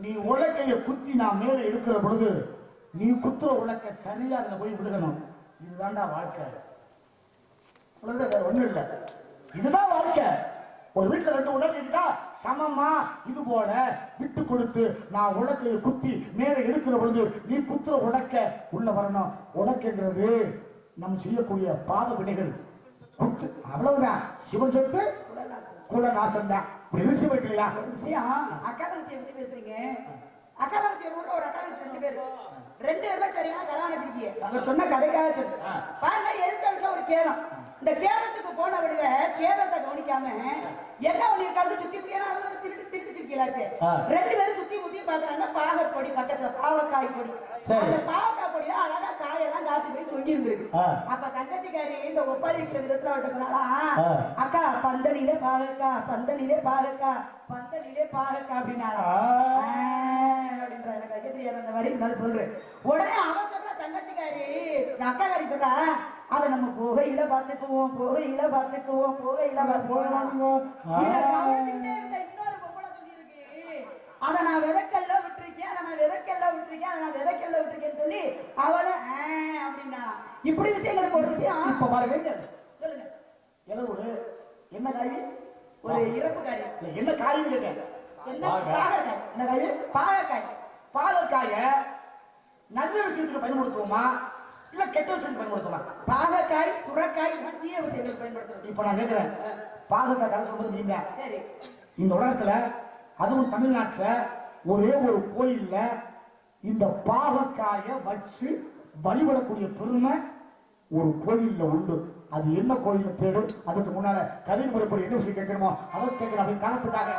நீ உலக்கைய குத்தி நான் மேல எடுக்கிற பொழுது நீ குத்துற உலக்க சரியா அதுல போய் விழுகணும். இதுதான்டா வாழ்க்கை. வேற ஒண்ணும் இல்ல, இதுதான் வாழ்க்கை. ஒரு வீட்டுல 2 உலக்கிட்டா சமமா இது போல விட்டு கொடுத்து நான் உலக்கைய குத்தி மேல எடுக்கிற பொழுது நீ குத்துற உலக்க உள்ள வரணும். உலக்கைங்கிறது நம்ம செய்யக்கூடிய பாத வினைகள் குத்து, அவ்வளவுதான். சிவன் சொத்து குலநாசம் தான். இப்படி விஷயம் இருக்கு இல்லையா? விஷயம் அக்கா தங்கச்சி எப்படி பேசுறீங்க? அக்கா தங்கச்சி ஊர்ல ஒரு அக்கா தங்கச்சி 2 பேர் 2 பேருமே சரியான கல்யாணம் வச்சிருக்கீங்க. அவர் சொன்ன கதைக்காக சொல்லு. பாருங்க, எதுக்கு ஒரு கேரம், இந்த கேரத்துக்கு போன விடுங்க கேரத்தை கவனிக்காம என்ன பண்ணிருக்காங்க, சுத்தி திருச்சிருக்கீங்களாச்சு. 2 பேரும் சுத்தி முத்தி பாக்குறாங்க. பாகற்கொடி பக்கத்துல பாவக்காய் கொடி, அந்த பாவக்காய் கொடியில அழகா காயெல்லாம் காய்ச்சி போய் தொங்கி இருந்திருக்கு. அப்ப தங்கச்சிக்காரி இந்த ஒப்பாரி இருக்கிற விதத்துல அவர்கிட்ட சொன்னாலா, அக்கா பந்தலிலே பாகக்கா, பந்தலிலே பாகக்கா, பந்தலிலே பாகக்கா அப்படின்னாலா அப்படின்ற. எனக்கு வைக்க தெரியாது அந்த மாதிரி, இருந்தாலும் சொல்றேன். உடனே அவன் சொல்ற தங்கச்சிக்காரி அக்காக்காரி சொல்றா, அதை நம்ம போகையில பார்த்துக்குவோம், போகையில பார்த்துக்குவோம், போகையில பார்த்துக்குவோம். இன்னொரு பொம்பளை சொல்லி இருக்கு, அதை நான் விதைக்கல்ல விட்டுருக்கேன், அதை நான் விதைக்கல்ல விட்டுருக்கேன், அதை நான் விதைக்கல்ல விட்டுருக்கேன்னு சொல்லி அவளை அப்படின்னா. இப்படி விஷயங்களுக்கு ஒரு விஷயம் இப்ப பாருங்க. சொல்லுங்க. இளவுடு என்ன காய்? ஒரு இறப்பு காய். என்ன காய்னு கேட்டேன். என்ன பாகக்காய்? என்ன காய்? பாகக்காய். பாகக்காய நல்ல விஷயத்துக்கு பயன்படுத்துவோமா இல்ல கெட்ட விஷயத்துக்கு பயன்படுத்துவோமா? பாகக்காய் சுரக்காய் தீய விஷயங்களுக்கு பயன்படுத்துறது. இப்ப நான் கேட்கிறேன், பாகக்காய் கதை சொல்றது நீங்க. சரி. இந்த உலகத்துல அதுவும் தமிழ்நாட்டுல ஒரே ஒரு கோயில்ல இந்த பாகக்காய வச்சு வழிபடக்கூடிய பெருமை ஒரு கோயில்ல உண்டு. அது என்ன கோயில் தேடு. அதுக்கு முன்னால கதை முறைப்படி என்ன விஷயம் கேட்கணுமோ அதை கேட்கணும். அப்படி காலத்துக்காக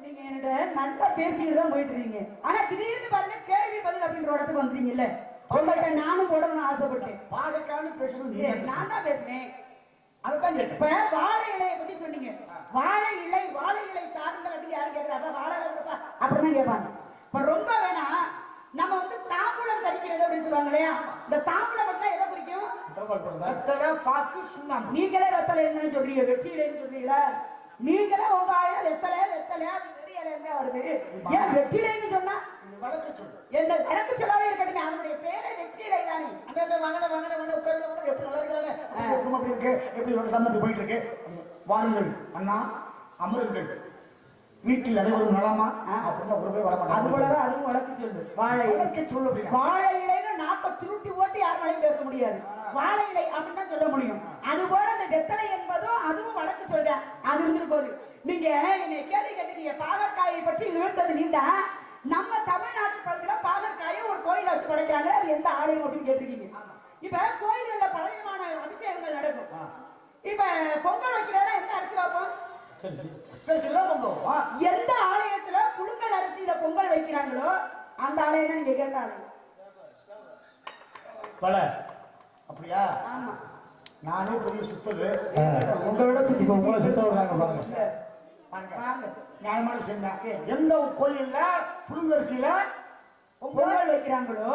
நீங்க என்னோட நல்லா பேசிட்டு தான் போயிட்டு இருக்கீங்க. ஆனா திடீர்னு பாருங்க கேள்வி பதில் அப்படின்ற இடத்துக்கு வந்துட்டீங்கல்ல. உங்கள்கிட்ட நானும் போடணும்னு ஆசைப்பட்டேன். பாகக்கான்னு பேசணும். நான் தான் பேசினேன். அதுதான் கேட்டேன். இப்ப வாழை இலையை பத்தி சொன்னீங்க. வாழை இலை தாருங்கள் அப்படின்னு யாரும் கேட்கறாங்க. வாழை இலை அப்படிதான் கேட்பாங்க. இப்ப ரொம்ப வேணாம், நம்ம வந்து தாம்பூலம் தரிக்கிறது அப்படின்னு சொல்லுவாங்க இல்லையா? இந்த தாம்பூலம் மட்டும் எதை குறிக்கும்? வெத்தலை பாக்கு சுண்ணாம்பு. நீங்களே வெத்தலை என்னன்னு சொல்றீங்க, வெற்றி இலைன்னு சொல்றீங்களா? நீங்களே உங்க ஆயா வெத்தலை அது வெறி இலையா வருது. ஏன் வெற்றி இலைன்னு சொன்னா வழக்கு சொல்லு. என்ன வழக்கு சொல்லாவே இருக்கட்டுமே, அதனுடைய பேரே வெற்றி இலை தானே. அந்த வாங்க உட்கார்ந்து எப்படி நல்லா இருக்கானே, எப்படி இருக்கு, எப்படி ஒரு சம்மதி போயிட்டு இருக்கு. வாருங்கள் அண்ணா, அமருங்கள், வீட்டில் அனைவரும் நலமா அப்படின்னு ஒரு பேர் வரமாட்டாங்க. அது போலதான் அதுவும் வழக்கு சொல்லு. வழக்கு சொல்லு அப்படின்னா வாழை இலைன்னு நாப்ப சுருட்டி ஓட்டி யாருனாலையும் பேச முடியாது. வாழை இலை அப்படின்னு தான் சொல்ல முடியும். அது போல இந்த வெத்தலை என்பதும் அதுவும் வழக்கு சொல்ற. அது இருந்துட்டு போகுது. நீங்க என்னை கேள்வி கேட்டீங்க, பாகக்காயை பற்றி இழுத்தது நீங்க. நம்ம தமிழ்நாட்டு பகுதியில பாகக்காயை ஒரு கோயில வச்சு படைக்கிறாங்க. அது எந்த ஆலயம் அப்படின்னு கேட்டிருக்கீங்க. இப்ப கோயில்கள்ல பலவிதமான அபிஷேகங்கள் நடக்கும். இப்ப பொங்கல் வைக்கிறதா எந்த அரிசி வைப்போம்? எந்த ஆலயத்துல புழுங்கல் அரிசியில பொங்கல் வைக்கிறாங்களோ அந்த ஆலயம் தான் நீங்க கேட்ட ஆலயம். அப்படியா? ஆமா. நானே பெரிய சுத்தது உங்களோட சுத்தி உங்களை சுத்த விடுறாங்க பாருங்க. நியாயமான விஷயம் தான். எந்த கோயில்ல புழுங்கரிசியில பொங்கல் வைக்கிறாங்களோ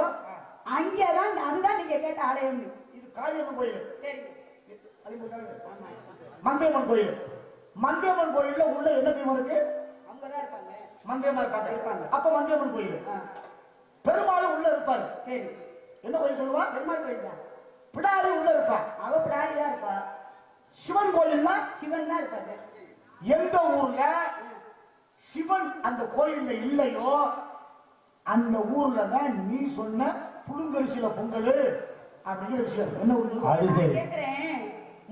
அங்கேதான், அதுதான் நீங்க கேட்ட ஆலயம். இது காளியம்மன் கோயில். சரி. மந்தியம்மன் கோயில். மந்தியம்மன் கோயில்ல உள்ள என்ன தெய்வம் இருக்கு? அங்கதான் இருப்பாங்க. மந்தியம்மா இருப்பாங்க. அப்ப மந்தியம்மன் கோயில். பெருமாள் உள்ள இருப்பாரு. சரி. என்ன கோயில் சொல்லுவா? பெருமாள் கோயில் தான். பிடாரி உள்ள இருப்பா. அவ பிடாரி தான் இருப்பா. சிவன் கோயில்னா சிவன் தான் இருப்பாரு. எந்த ஊர்ல சிவன் அந்த கோயில்ல இல்லையோ அந்த ஊர்ல தான் நீ சொன்ன புழுங்கரிசியில பொங்கல் அப்படிங்கிற விஷயம். என்ன ஊரு? அது சரி. கேக்குறேன்,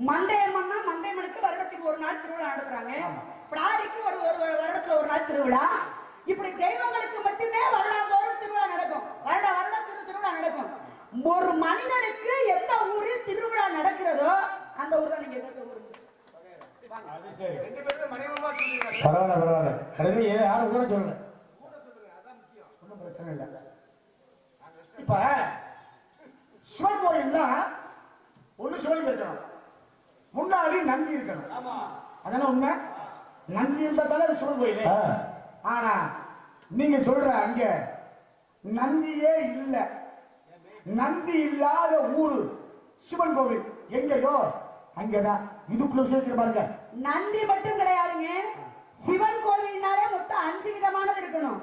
மந்தையம்மன்னா மந்தையம்மனுக்கு வருடத்துக்கு ஒரு நாள் திருவிழா நடத்துறாங்க. பிடாரிக்கு ஒரு ஒரு வருடத்துல ஒரு நாள் திருவிழா. இப்படி தெய்வங்களுக்கு மட்டுமே வருடாந்தோறும் திருவிழா நடக்கும். வருடம் திருவிழா நடக்கும். ஒரு மனிதனுக்கு எந்த ஊரில் திருவிழா நடக்கிறதோ அந்த ஊர் தான் நீங்க கேட்ட ஊர். அது சரி. பரவாயில்ல. கடைசி யாரும் கூட சொல்லுங்க. ஒன்றும் பிரச்சனை இல்லை. இப்ப சிவன் கோயில்னா ஒண்ணு சிவலிங்கம் இருக்கணும், முன்னாடி நந்தி இருக்கணும். அதான உண்மை. நந்தி இருந்தா தானே அது சிவன் கோயில். ஆனா நீங்க சொல்ற அங்க நந்தியே இல்ல. நந்தி இல்லாத ஊரு சிவன் கோவில் எங்கயோ அங்கதான். இதுக்குள்ள விஷயம் பாருங்க. நந்தி மட்டும் கிடையாதுங்க. சிவன் கோவில்னாலே மொத்தம் 5 விதமானது இருக்கணும்.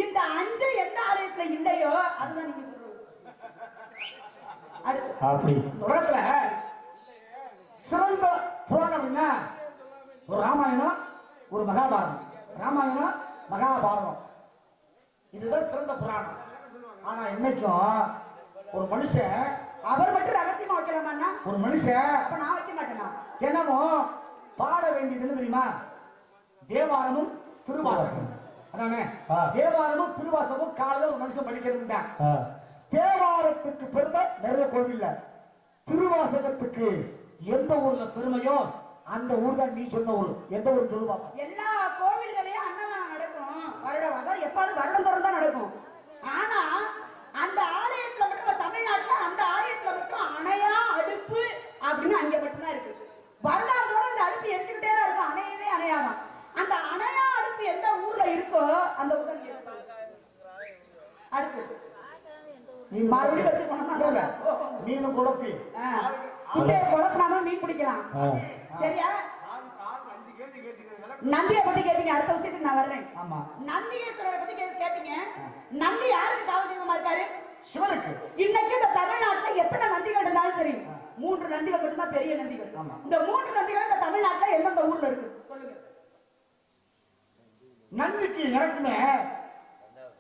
இந்த 5 எந்த ஆலயத்துல இல்லையோ அதுதான் நீங்க சொல்றது. அப்படி உலகத்துல சிறந்த புராணம் அப்படின்னா ஒரு ராமாயணம், ஒரு மகாபாரதம். ராமாயணம், மகாபாரதம் இதுதான் சிறந்த புராணம். ஆனா இன்னைக்கும் ஒரு மனுஷன் அவர் மட்டும் ரகசியமா வைக்கலாமா? ஒரு மனுஷன் அப்ப நான் வைக்க மாட்டேனா? தினமும் பாட வேண்டியது என்ன தெரியுமா? தேவாரமும் திருவாசகமும். அதானே? தேவாரமும் திருவாசகமும் காலையில ஒரு மனுஷன் படிக்கணும் தான். தேவாரத்துக்கு பெருமை நிறைய கோவில்ல, திருவாசகத்துக்கு எந்த ஊர்ல பெருமையோ அந்த ஊர் தான் நீ சொன்ன ஊர். எந்த ஊர் சொல்லுவா? எல்லா கோவில்களையும் அன்னதானம் நடக்கும். வருடம் அதாவது எப்பாவது வருடம் தோறும் தான் நடக்கும். ஆனா அந்த ஆலயத்துல மட்டும் தமிழ்நாட்டுல அந்த ஆலயத்துல மட்டும் அணையா அடுப்பு அப்படின்னு அங்க மட்டும்தான் இருக்கு. வருடாந்தோறும் அந்த அடுப்பு எரிச்சுக்கிட்டே தான் இருக்கும், அணையவே அணையாதான். அந்த அணையா அடுப்பு எந்த ஊர்ல இருக்கோ அந்த ஊர் தான் அடுத்து. நீ மறுபடியும் வச்சு பண்ணல மீன் குழப்பி குழப்பினாதான் மீன் பிடிக்கலாம். சரியா? நந்தியை பத்தி கேட்டீங்க, அடுத்த விஷயத்துக்கு நான் வர்றேன். ஆமா, நந்தியேஸ்வரரை பத்தி கேட்டீங்க. நந்தி யாருக்கு காவல் தெய்வமா இருக்காரு? சிவனுக்கு. இன்னைக்கு இந்த தமிழ்நாட்டுல எத்தனை நந்திகள் இருந்தாலும் சரி, 3 நந்திகள் மட்டும்தான் பெரிய நந்திகள். இந்த 3 நந்திகள் இந்த தமிழ்நாட்டுல எந்தெந்த ஊர்ல இருக்கு சொல்லுங்க. நந்திக்கு எனக்குமே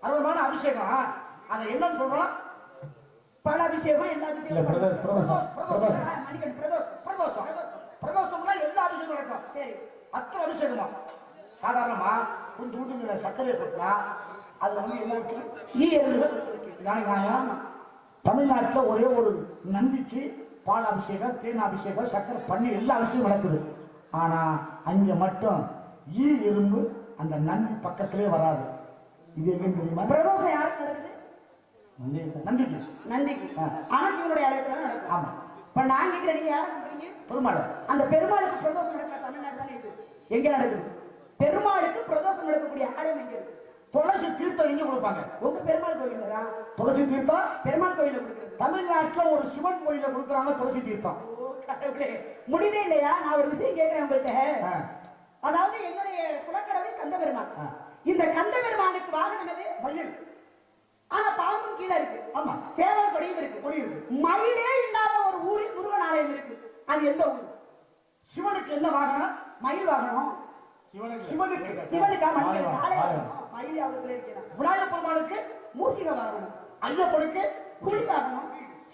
அற்புதமான அபிஷேகம். அதை என்னன்னு சொல்றோம்? பல அபிஷேகம், எல்லா அபிஷேகம். பிரதோஷம்னா எல்லா அபிஷேகம் நடக்கும். சரி, அத்தனை அபிஷேகமா? சாதாரணமா கொஞ்சம் வீட்டுல சர்க்கரையை கொட்டினா அது வந்து என்ன இருக்கு? தமிழ்நாட்டுல ஒரே ஒரு நந்திக்கு பால் அபிஷேகம், தேன் அபிஷேகம், சர்க்கரை பண்ணி எல்லா அபிஷேகம் நடக்குது. ஆனா அங்க மட்டும் ஈ எறும்பு அந்த நந்தி பக்கத்திலே வராது. இது எங்க தெரியுமா? பிரதோஷம் யாருக்கு நடக்குது? நந்திக்கு. நந்திக்கு. ஆனா சிவனுடைய ஆலயத்துல தான் நடக்கும். ஆமா. இப்ப நான் கேட்கிறேன், நீங்க யாரை சொல்றீங்க? பெருமாள். அந்த பெருமாளுக்கு பிரதோஷம் நடக்கிற தமிழ்நாடு தானே இது. எங்க நடக்குது? பெருமாளுக்கு பிரதோஷம் நடக்கக்கூடிய ஆலயம் எங்க இருக்கு? துளசி தீர்த்தம் எங்க கொடுப்பாங்க? உங்க பெருமாள் கோயில் தான் துளசி தீர்த்தம் பெருமாள் கோயில கொடுக்குறது. தமிழ்நாட்டுல ஒரு சிவன் கோயில கொடுக்குறாங்க துளசி தீர்த்தம். முடிவே இல்லையா? நான் ஒரு விஷயம் கேட்கிறேன் உங்கள்கிட்ட. அதாவது என்னுடைய குலக்கடவுள் கந்த பெருமான். இந்த கந்த பெருமானுக்கு வாகனம் எது? மயில். ஆனா பாம்பும் கீழே இருக்கு. ஆமா. சேவல் கொடியும் இருக்கு. கொடி இருக்கு. மயிலே இல்லாத ஒரு ஊரில் முருகன் ஆலயம் இருக்கு. அது எந்த ஊர்? சிவனுக்கு என்ன வாகனம்? மயில் வாகனம். சிவனுக்கு சிவனுக்கா மயில் ஆலயம்? மயில் அவர்களே இருக்கிறார். விநாயகர் பெருமானுக்கு மூசிக வாகனம். ஐயப்பனுக்கு புலி வாகனம்.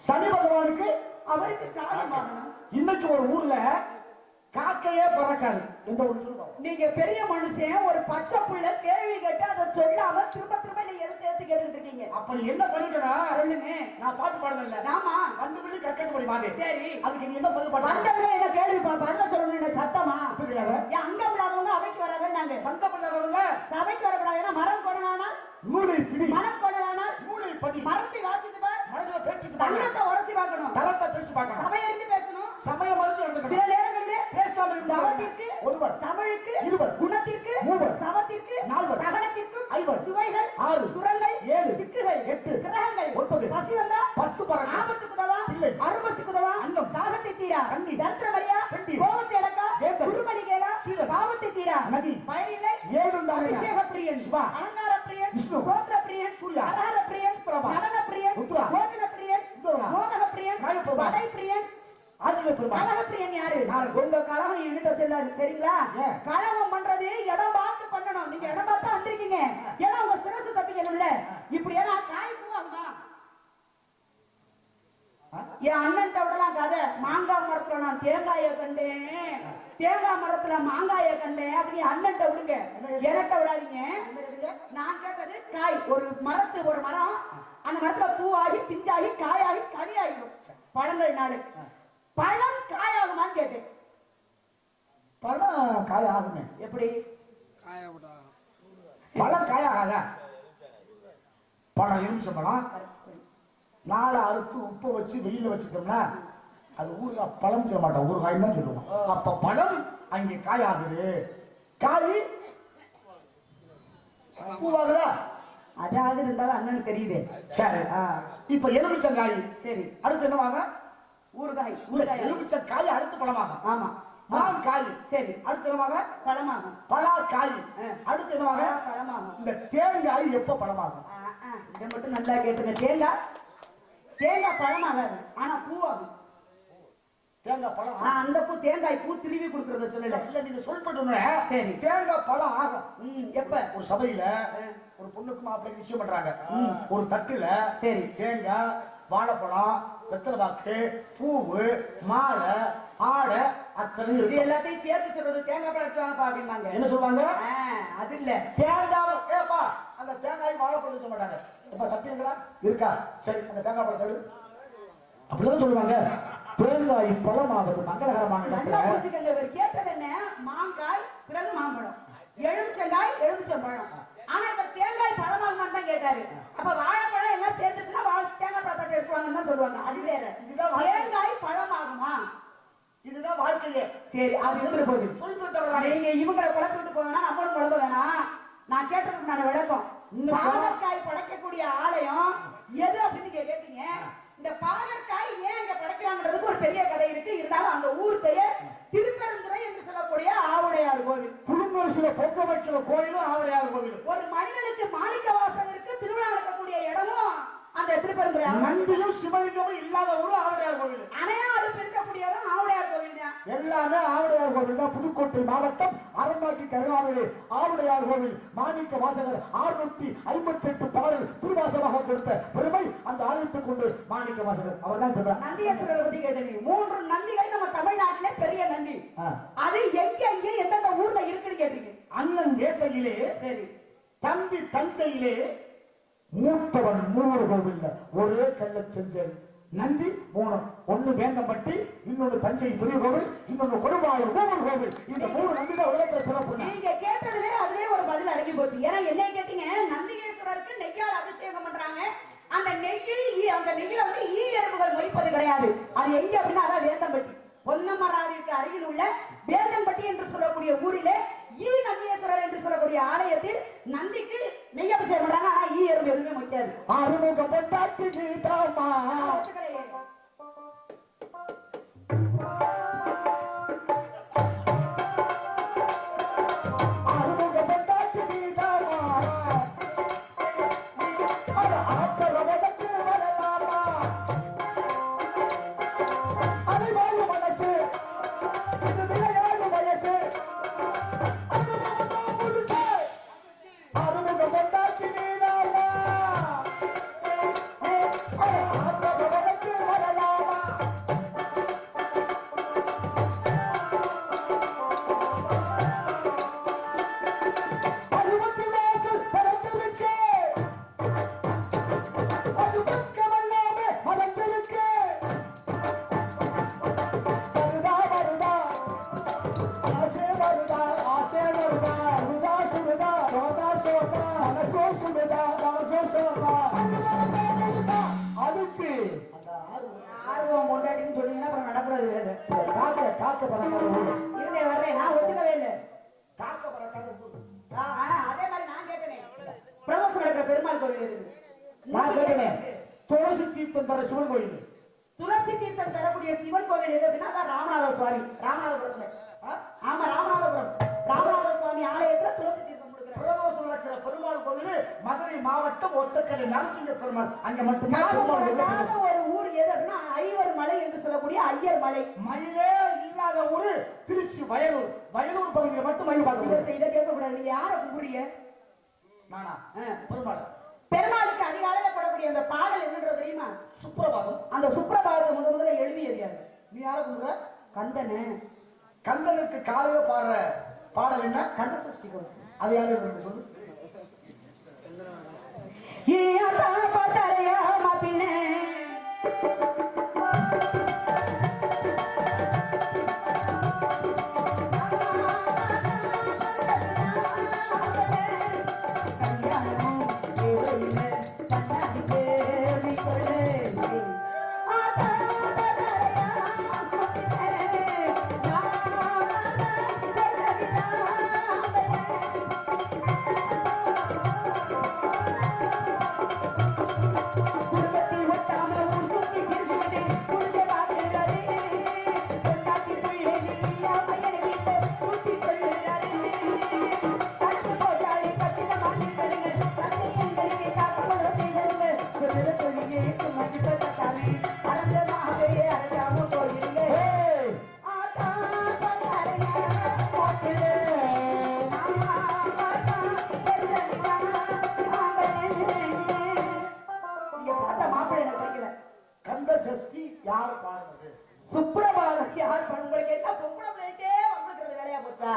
சனி பகவானுக்கு அவருக்கு காலம் வாகனம். இன்னைக்கு ஒரு ஊர்ல காக்கையே பறக்காது. எந்த ஊர் சொல்லுவோம்? நீங்க பெரிய மனுஷன், ஒரு பச்சை புள்ள கேள்வி கேட்டு அதை சொல்லாம திரும்ப திரும்ப நீங்க எடுத்து கேட்டுட்டு இருக்கீங்க. அப்ப நீ என்ன பண்ணிட்டா? சொல்லுங்க. நான் பாட்டு பாடுறேன்ல. ஆமா. வந்து பிள்ளை கக்கட்டு படி மாதிரி. சரி. அதுக்கு நீ என்ன பதில் பாடு? வந்ததுல என்ன கேள்வி பதில சொல்லணும்? என்ன சத்தமா? புரியாத? ஏன் அங்கம் இல்லாதவங்க அவைக்கு வராதுன்னாங்க. சந்தம் இல்லாதவங்க சபைக்கு வரக்கூடாது. ஏன்னா மரம் கொடலானால் நூலை பிடி, மரம் கொடலானால் நூலை படி, மரத்தை வாசிட்டு பார், மனசுல பேசிட்டு தங்கத்தை உரசி பார்க்கணும், தலத்தை பேசி பார்க்கணும், சபை அறிந்து பேசணும், சமயம் மறுத்து சில நடந்துக்கணும். நேரங்களிலே பேசாம தவத்திற்கு ஒருவர், தமிழுக்கு இருவர், குணத்திற்கு மூவர், சவத்திற்கு நால்வர், சகனத்திற்கும் ஐவர், சுவைகள் 6, சுரங்கள் 7, திக்குகள் 8, கிரகங்கள் 9, பசி வந்தா 10 பறக்கும். ஆபத்துக்கு உதவா பிள்ளை, அருமசிக்கு உதவா அன்னம், தாகத்தை தீரா கண்ணி, தந்திரமரியா பெண்டி, கோபத்தை அடக்கா வேந்தர், குருமணி கேளா சீலன், பாவத்தை தீரா நதி, பயனில்லை ஏழுந்தாங்க, அபிஷேக பிரியன் சிவா, அலங்கார பிரியன் விஷ்ணு, ஸ்தோத்திர பிரியன் சூர்யா, அலங்கார பிரியன் சுத்திரமா, நடன பிரியன் உத்ரா, போஜன பிரியன் உத்தரா, மோதக பிரியன் நாயப்பெருமாள், வடை பிரியன் ஆஞ்சநேய பெருமாள். கலக பிரியன் யாரு? உங்க கலகம் என்கிட்ட செல்லாது. சரிங்களா? கலகம் பண்றது இடம் பார்த்து பண்ணணும். நீங்க இடம் பார்த்தா வந்திருக்கீங்க. ஏன்னா உங்க சிரசு தப்பிக்கணும்ல. இப்படியே நான் காய் பூ ஆகுமா? என் அண்ணன் விடலாம் கதை. மாங்காய் மரத்துல நான் தேங்காய கண்டேன், தேங்காய் மரத்துல மாங்காய கண்டேன் அப்படின்னு அண்ணன் விடுங்க, எனக்கு விடாதீங்க. நான் கேட்டது காய். ஒரு மரம், அந்த மரத்துல பூவாகி பிஞ்சாகி காயாகி கனி ஆகிடும் பழங்கள் நாடு. பழம் காயாகுமான்னு கேட்டேன். பழம் காய ஆகுமே. எப்படி பழம் காயாகாத? பழம் எலுமிச்சம் பழம் நாளை அறுத்து உப்பை வச்சு வெளியில வச்சுட்டோம்னா அது ஊறுகாய் பழம் சொல்ல மாட்டோம், ஊறுகாய் தான் சொல்லுவோம். அப்ப பழம் அங்கே காயாகுது, காய் பூவாகுதா? அதாவது இருந்தாலும் அண்ணனுக்கு தெரியுது. சரி, இப்ப எலுமிச்சங்காய் சரி, அடுத்து என்ன வாங்க? ஊறுகாய். எலுமிச்சங்காய் அடுத்து பழமாகும். ஆமா. மாங்காய் சரி, அடுத்து என்னவாங்க? பழமாகும். பலாக்காய் அடுத்து என்னவாங்க? பழமாகும். இந்த தேங்காய் எப்ப பழமாகும்? இதை மட்டும் நல்லா கேட்டுங்க. தேங்காய் பழமாகாது, ஆனா பூவாகும். தேங்காய் பழம் அந்த பூ தேங்காய் பூ திருவி கொடுக்கறத சொல்லல. இல்ல, நீங்க சொல்லிட்டு சரி, தேங்காய் பழம் ஆகும். எப்ப? ஒரு சபையில ஒரு பொண்ணுக்கு மாப்பிள்ளைக்கு நிச்சயம் பண்றாங்க. ஒரு தட்டுல சரி தேங்காய், வாழைப்பழம், வெத்தலை பாக்கு, பூவு, மாலை, ஆடை அத்தனை இது எல்லாத்தையும் சேர்த்து சொல்றது. தேங்காய் பழம் எடுத்து அப்படிம்பாங்க. என்ன சொல்லுவாங்க? அது இல்ல, தேங்காய் ஏப்பா அந்த தேங்காய் வாழைப்பழம் சொல்ல மாட்டாங்க. எப்ப தட்டுங்களா இருக்கா? சரி, அந்த தேங்காய் பழத்தை எடு அப்படிதான் சொல்லுவாங்க. தேங்காய் பழமாவது மங்களகரமான நல்லா புரிஞ்சுக்கங்க. இவர் கேட்டது என்ன? மாங்காய் பிறகு மாம்பழம், எலுமிச்சங்காய் எலுமிச்சம்பழம். ஆனா இவர் தேங்காய் பழமாகுமான்னு தான் கேட்டாரு. அப்ப வாழைப்பழம் எல்லாம் சேர்த்துச்சுன்னா தேங்காய் பழத்தை எடுத்துவாங்கன்னு தான் சொல்லுவாங்க. அது வேற. இதுதான் தேங்காய் பழமாகுமா? இதுதான் வாழ்க்கையே. சரி, அது இருந்து போகுது. நீங்க இவங்களை குழப்பிட்டு போவேனா, நம்மளும் குழப்ப வேணாம். நான் கேட்டதுக்கு நான் விளக்கம். பாகற்காய் படைக்கக்கூடிய ஆலயம் எது அப்படின்னு கேட்டீங்க. இந்த பாகற்காய் ஏன் இங்க படைக்கிறாங்கிறதுக்கு ஒரு பெரிய கதை இருக்கு. இருந்தாலும் அந்த ஊர் பெயர் திருப்பெருந்துறை என்று சொல்லக்கூடிய ஆவுடையார் கோவில். புழுங்கரிசியில பொங்க வைக்கிற கோயிலும் ஆவுடையார் கோவில். ஒரு மனிதனுக்கு மாணிக்க வாசகருக்கு திருவிழா நடக்கக்கூடிய இடமும் அந்த திருப்பெருந்துறை. நந்தியும் சிவலிங்கமும் இல்லாத ஊரு ஆவுடையார் கோவில். அணையா அடுப்பு இருக்கக்கூடியதும் ஆவுடையார் கோவில் தான். எல்லாமே ஆவுடையார் கோவில் தான். புதுக்கோட்டை மாவட்டம் அரண்மாக்கி கருகாமையிலே ஆவுடையார் கோவில். மாணிக்க வாசகர் 658 பாடல் திருவாசமாக கொடுத்த பெருமை அந்த ஆலயத்துக்கு கொண்டு மாணிக்க வாசகர் அவர் தான் சொல்றார். நந்தியேஸ்வரர் பத்தி கேட்டீங்க. 3 நந்திகள் நம்ம தமிழ்நாட்டிலே பெரிய நந்தி. அது எங்க எந்தெந்த ஊர்ல இருக்குன்னு கேட்டீங்க. அண்ணன் வேட்டையிலே, சரி, தம்பி தஞ்சையிலே, மூத்தவன் 3 கோவில் ஒரே கல்ல செஞ்ச நந்தி 3. ஒன்னு வேந்தம்பட்டி, இன்னொன்னு தஞ்சை பெரிய கோவில், இன்னொன்னு கொடும்பாளூர் ஊர் கோவில். இந்த 3 நந்தி தான் உலகத்துல சிறப்பு. நீங்க கேட்டதுல அதுலயே ஒரு பதில் அடங்கி போச்சு. ஏன்னா என்ன கேட்டீங்க? நந்திகேஸ்வரருக்கு நெய்யால் அபிஷேகம் பண்றாங்க. அந்த நெய்யில வந்து ஈ எறும்புகள் மொய்ப்பது கிடையாது. அது எங்க அப்படின்னா அதான் வேந்தம்பட்டி. பொன்னமராதிற்கு அருகில் உள்ள வேந்தம்பட்டி என்று சொல்லக்கூடிய ஊரிலே ஈ நந்தியேஸ்வரர் என்று சொல்லக்கூடிய ஆலயத்தில் நந்திக்கு நெய் அபிஷேகம் பண்றாங்க. ஆனா ஈ எறும்பு எதுவுமே மொய்க்காது. ஆறுமுகப்பட்டாட்டி நீதாமா அதுக்கு ஆர்வம் கொண்டாடின்னு சொன்னீங்கன்னா அப்புறம் நடக்கிறது வேறு. காக்க பறக்காத ஊரு. இருந்தே வர்றேன், நான் ஒத்துக்கவே இல்லை. காக்க பறக்காத ஊரு. அதே மாதிரி நான் கேட்டேனே, பிரதோஷம் நடக்கிற பெருமாள் கோவில் இருக்கு. நான் கேட்டேன் துளசி தீர்த்தம் தர சிவன் கோயில். துளசி தீர்த்தம் தரக்கூடிய சிவன் கோவில் எது அப்படின்னா அதான் ராமநாத சுவாமி. ராமநாதபுரத்துல. ஆமா, ராமநாதபுரம் ராமநாத சுவாமி ஆலயத்துல துளசி தீர்த்தம் கொடுக்குறாங்க. பிரதோஷம் நடக்கிற பெருமாள் கோவில் மதுரை மாவட்டம் ஒத்தக்கடை நரசிங்க பெருமாள். அங்க மட்டும்தான் ஒரு ஊர் எது அப்படின்னா ஐவர் மலை என்று சொல்லக்கூடிய ஐயர் மலை. மயிலே இல்லாத ஊரு திருச்சி வயலூர். வயலூர் பகுதியில் மட்டும் மயில் பார்க்க. இதை கேட்க கூடாது. நீங்க யார கும்பிடுறீங்க? நானா? பெருமாள். பெருமாளுக்கு தானே? கந்தனுக்கு காலையில பாடுற பாடல் என்ன? கந்த சஷ்டி கவசம். அது யாரு எழுதுறது சொல்லு. ஏயாதா பாத்தறையா மாப்பினே கந்த சஷ்டி யார் பாடுறது? சுப்ரபாதம் யார் பண்ண? உங்களுக்கு என்ன பொம்பளை பிள்ளைக்கே வம்பிக்கிறது வேலையா போச்சா?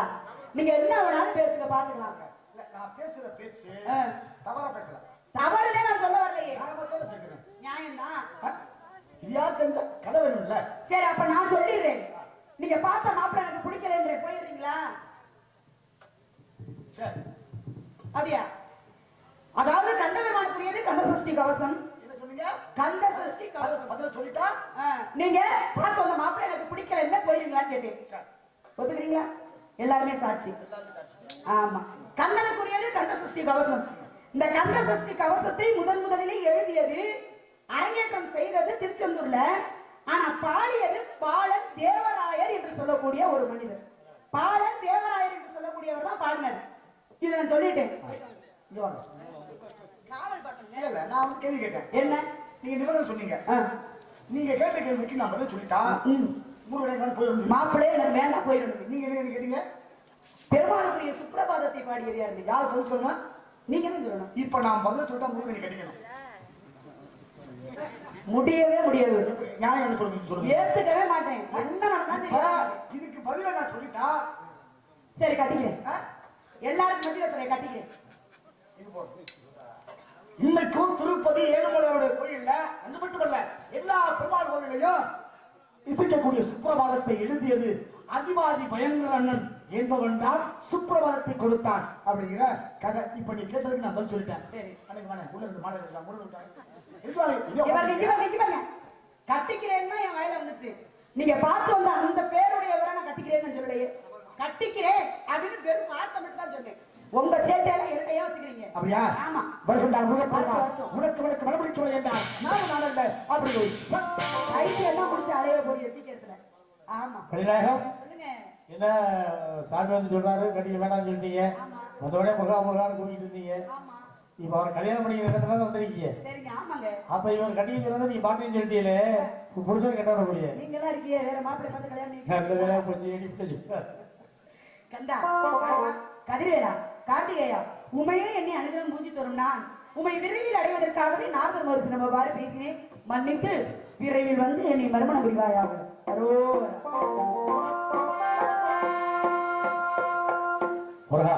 நீங்க என்ன வேணாலும் பேசுங்க, பாத்துக்கலாம். இல்ல, நான் பேசுற பேச்சு ஆ. தவறா பேசல. தவறுனே நான் சொல்ல வரலையே. நான் மட்டும் பேசுறேன். நியாயம்தான். இதையா செஞ்ச கதை வேணும்ல? சரி, அப்ப நான் சொல்லிடுறேன். நீங்க பார்த்த மாப்பிள்ளை எனக்கு பிடிக்கலன்ற போயிடுறீங்களா? சரி. அப்படியா? அதாவது கந்த பெருமானுக்குரியது கந்த சஷ்டி கவசம். என்ன சொன்னீங்க? கந்த சஷ்டி கவசம். பதில சொல்லிட்டா? நீங்க பார்த்த அந்த மாப்பிள்ளை எனக்கு பிடிக்கலன்னா போயிருங்களான்னு கேட்டேன். சரி. ஒத்துக்கிறீங்களா? எல்லாருமே சாட்சி. எல்லாரும் சாட்சி. ஆமா. கந்தனுக்குரியது கந்த சஷ்டி கவசம். இந்த கந்த சஷ்டி கவசத்தை முதலில் எழுதியது, அரங்கேற்றம் செய்தது திருச்செந்தூர்ல. ஆனா பாடியது பாலன் தேவராயர் என்று சொல்லக்கூடிய ஒரு மனிதர். பாலன் தேவராயர் என்று சொல்லக்கூடியவர் தான் பாடினார். இதை நான் சொல்லிட்டேன். இங்க வாங்க. காவல் பட்டங்க. இல்ல, நான் வந்து கேள்வி கேட்டேன். என்ன? நீங்க நிபந்தனை சொன்னீங்க. நீங்க கேட்ட கேள்விக்கு நான் பதில் சொல்லிட்டா முருகன் போயிடும். மாப்பிள்ளை எனக்கு வேண்டாம் போயிடும். நீங்க என்ன கேட்டீங்க? பெருமாளுக்குரிய சுப்ரபாதத்தை பாடியது யாரு? யார் பதில் சொல்லணும்? நீங்க தான் சொல்லணும். இப்ப நான் பதில் சொல்லிட்டா முருகன் கட்டிக்கணும். முடியவே முடியாது. நியாயம் என்ன சொல்லுங்க? சொல்லுங்க. ஏத்துக்கவே மாட்டேன். என்ன நடந்தாலும் தெரியாது. இதுக்கு பதில நான் சொல்லிட்டா சரி, கட்டிக்கிறேன். எல்லாருக்கும் மத்தியில சொல்றேன், கட்டிக்கிறேன். இது போதும். இன்னைக்கும் திருப்பதி ஏழுமலையோட கோயில்ல அஞ்சு மட்டுமல்ல எல்லா பெருமாள் கோயிலையும் இசைக்கக்கூடிய சுப்பிரபாதத்தை எழுதியது அதிவாதி பயங்கர அண்ணன் என்பவன் தான் சுப்பிரபாதத்தை கொடுத்தான் அப்படிங்கிற கதை. இப்ப நீ கேட்டதுக்கு நான் பதில் சொல்லிட்டேன். சரி, அன்னைக்கு வாங்க உள்ள இருந்து மாலை எடுக்கலாம். முருகன் விட்டாங்க. கட்டிக்கிறேன்னா என் வாயில வந்துச்சு. நீங்க பார்த்து வந்த அந்த பேருடையவரை நான் கட்டிக்கிறேன்னு சொல்லலையே. கட்டிக்கிறேன் அப்படின்னு வெறும் வார்த்தை மட்டும் தான் சொன்னேன். உங்க சேட்டையெல்லாம் இரட்டையா வச்சுக்கிறீங்க. அப்படியா? ஆமா. வருகின்றார் முருகப்பெருமான். உனக்கு விளம்பரிக்க வேண்டாம். நான் நல்ல அப்படி ஐடி எல்லாம் முடிச்சு அலைய போறிய சீக்கிரத்துல. ஆமா. கலிநாயகம் சொல்லுங்க. என்ன சாமி வந்து சொல்றாரு கட்டிக்க வேண்டாம்னு சொல்லிட்டீங்க. வந்தோடனே முருகான்னு கூட்டிட்டு இருந்தீங்க. ஆமா. இப்ப அவர் கல்யாணம் பண்ணிக்கிற இடத்துல தான் வந்திருக்கீங்க. சரிங்க. ஆமாங்க. அப்ப இவர் கட்டிக்க சொன்னதை நீ பாட்டின்னு சொல்லிட்டீங்களே, புருஷன் கட்ட வர முடியாது. நீங்க எல்லாம் இருக்கீங்க, வேற மாப்பிள்ளை பார்த்து கல்யாணம் நல்ல வேலை போச்சு. ஏடி போச்சு. கண்டா கதிரவேலா கார்த்திகேயா, உமையே என்னை அனுதினம் பூஜி தரும் நான் உமை விரைவில் அடைவதற்காகவே நாரதர் மருசி நம்ம பாரு பேசினேன். மன்னித்து விரைவில் வந்து என்னை மறுமணம் புரிவாயாக. முருகா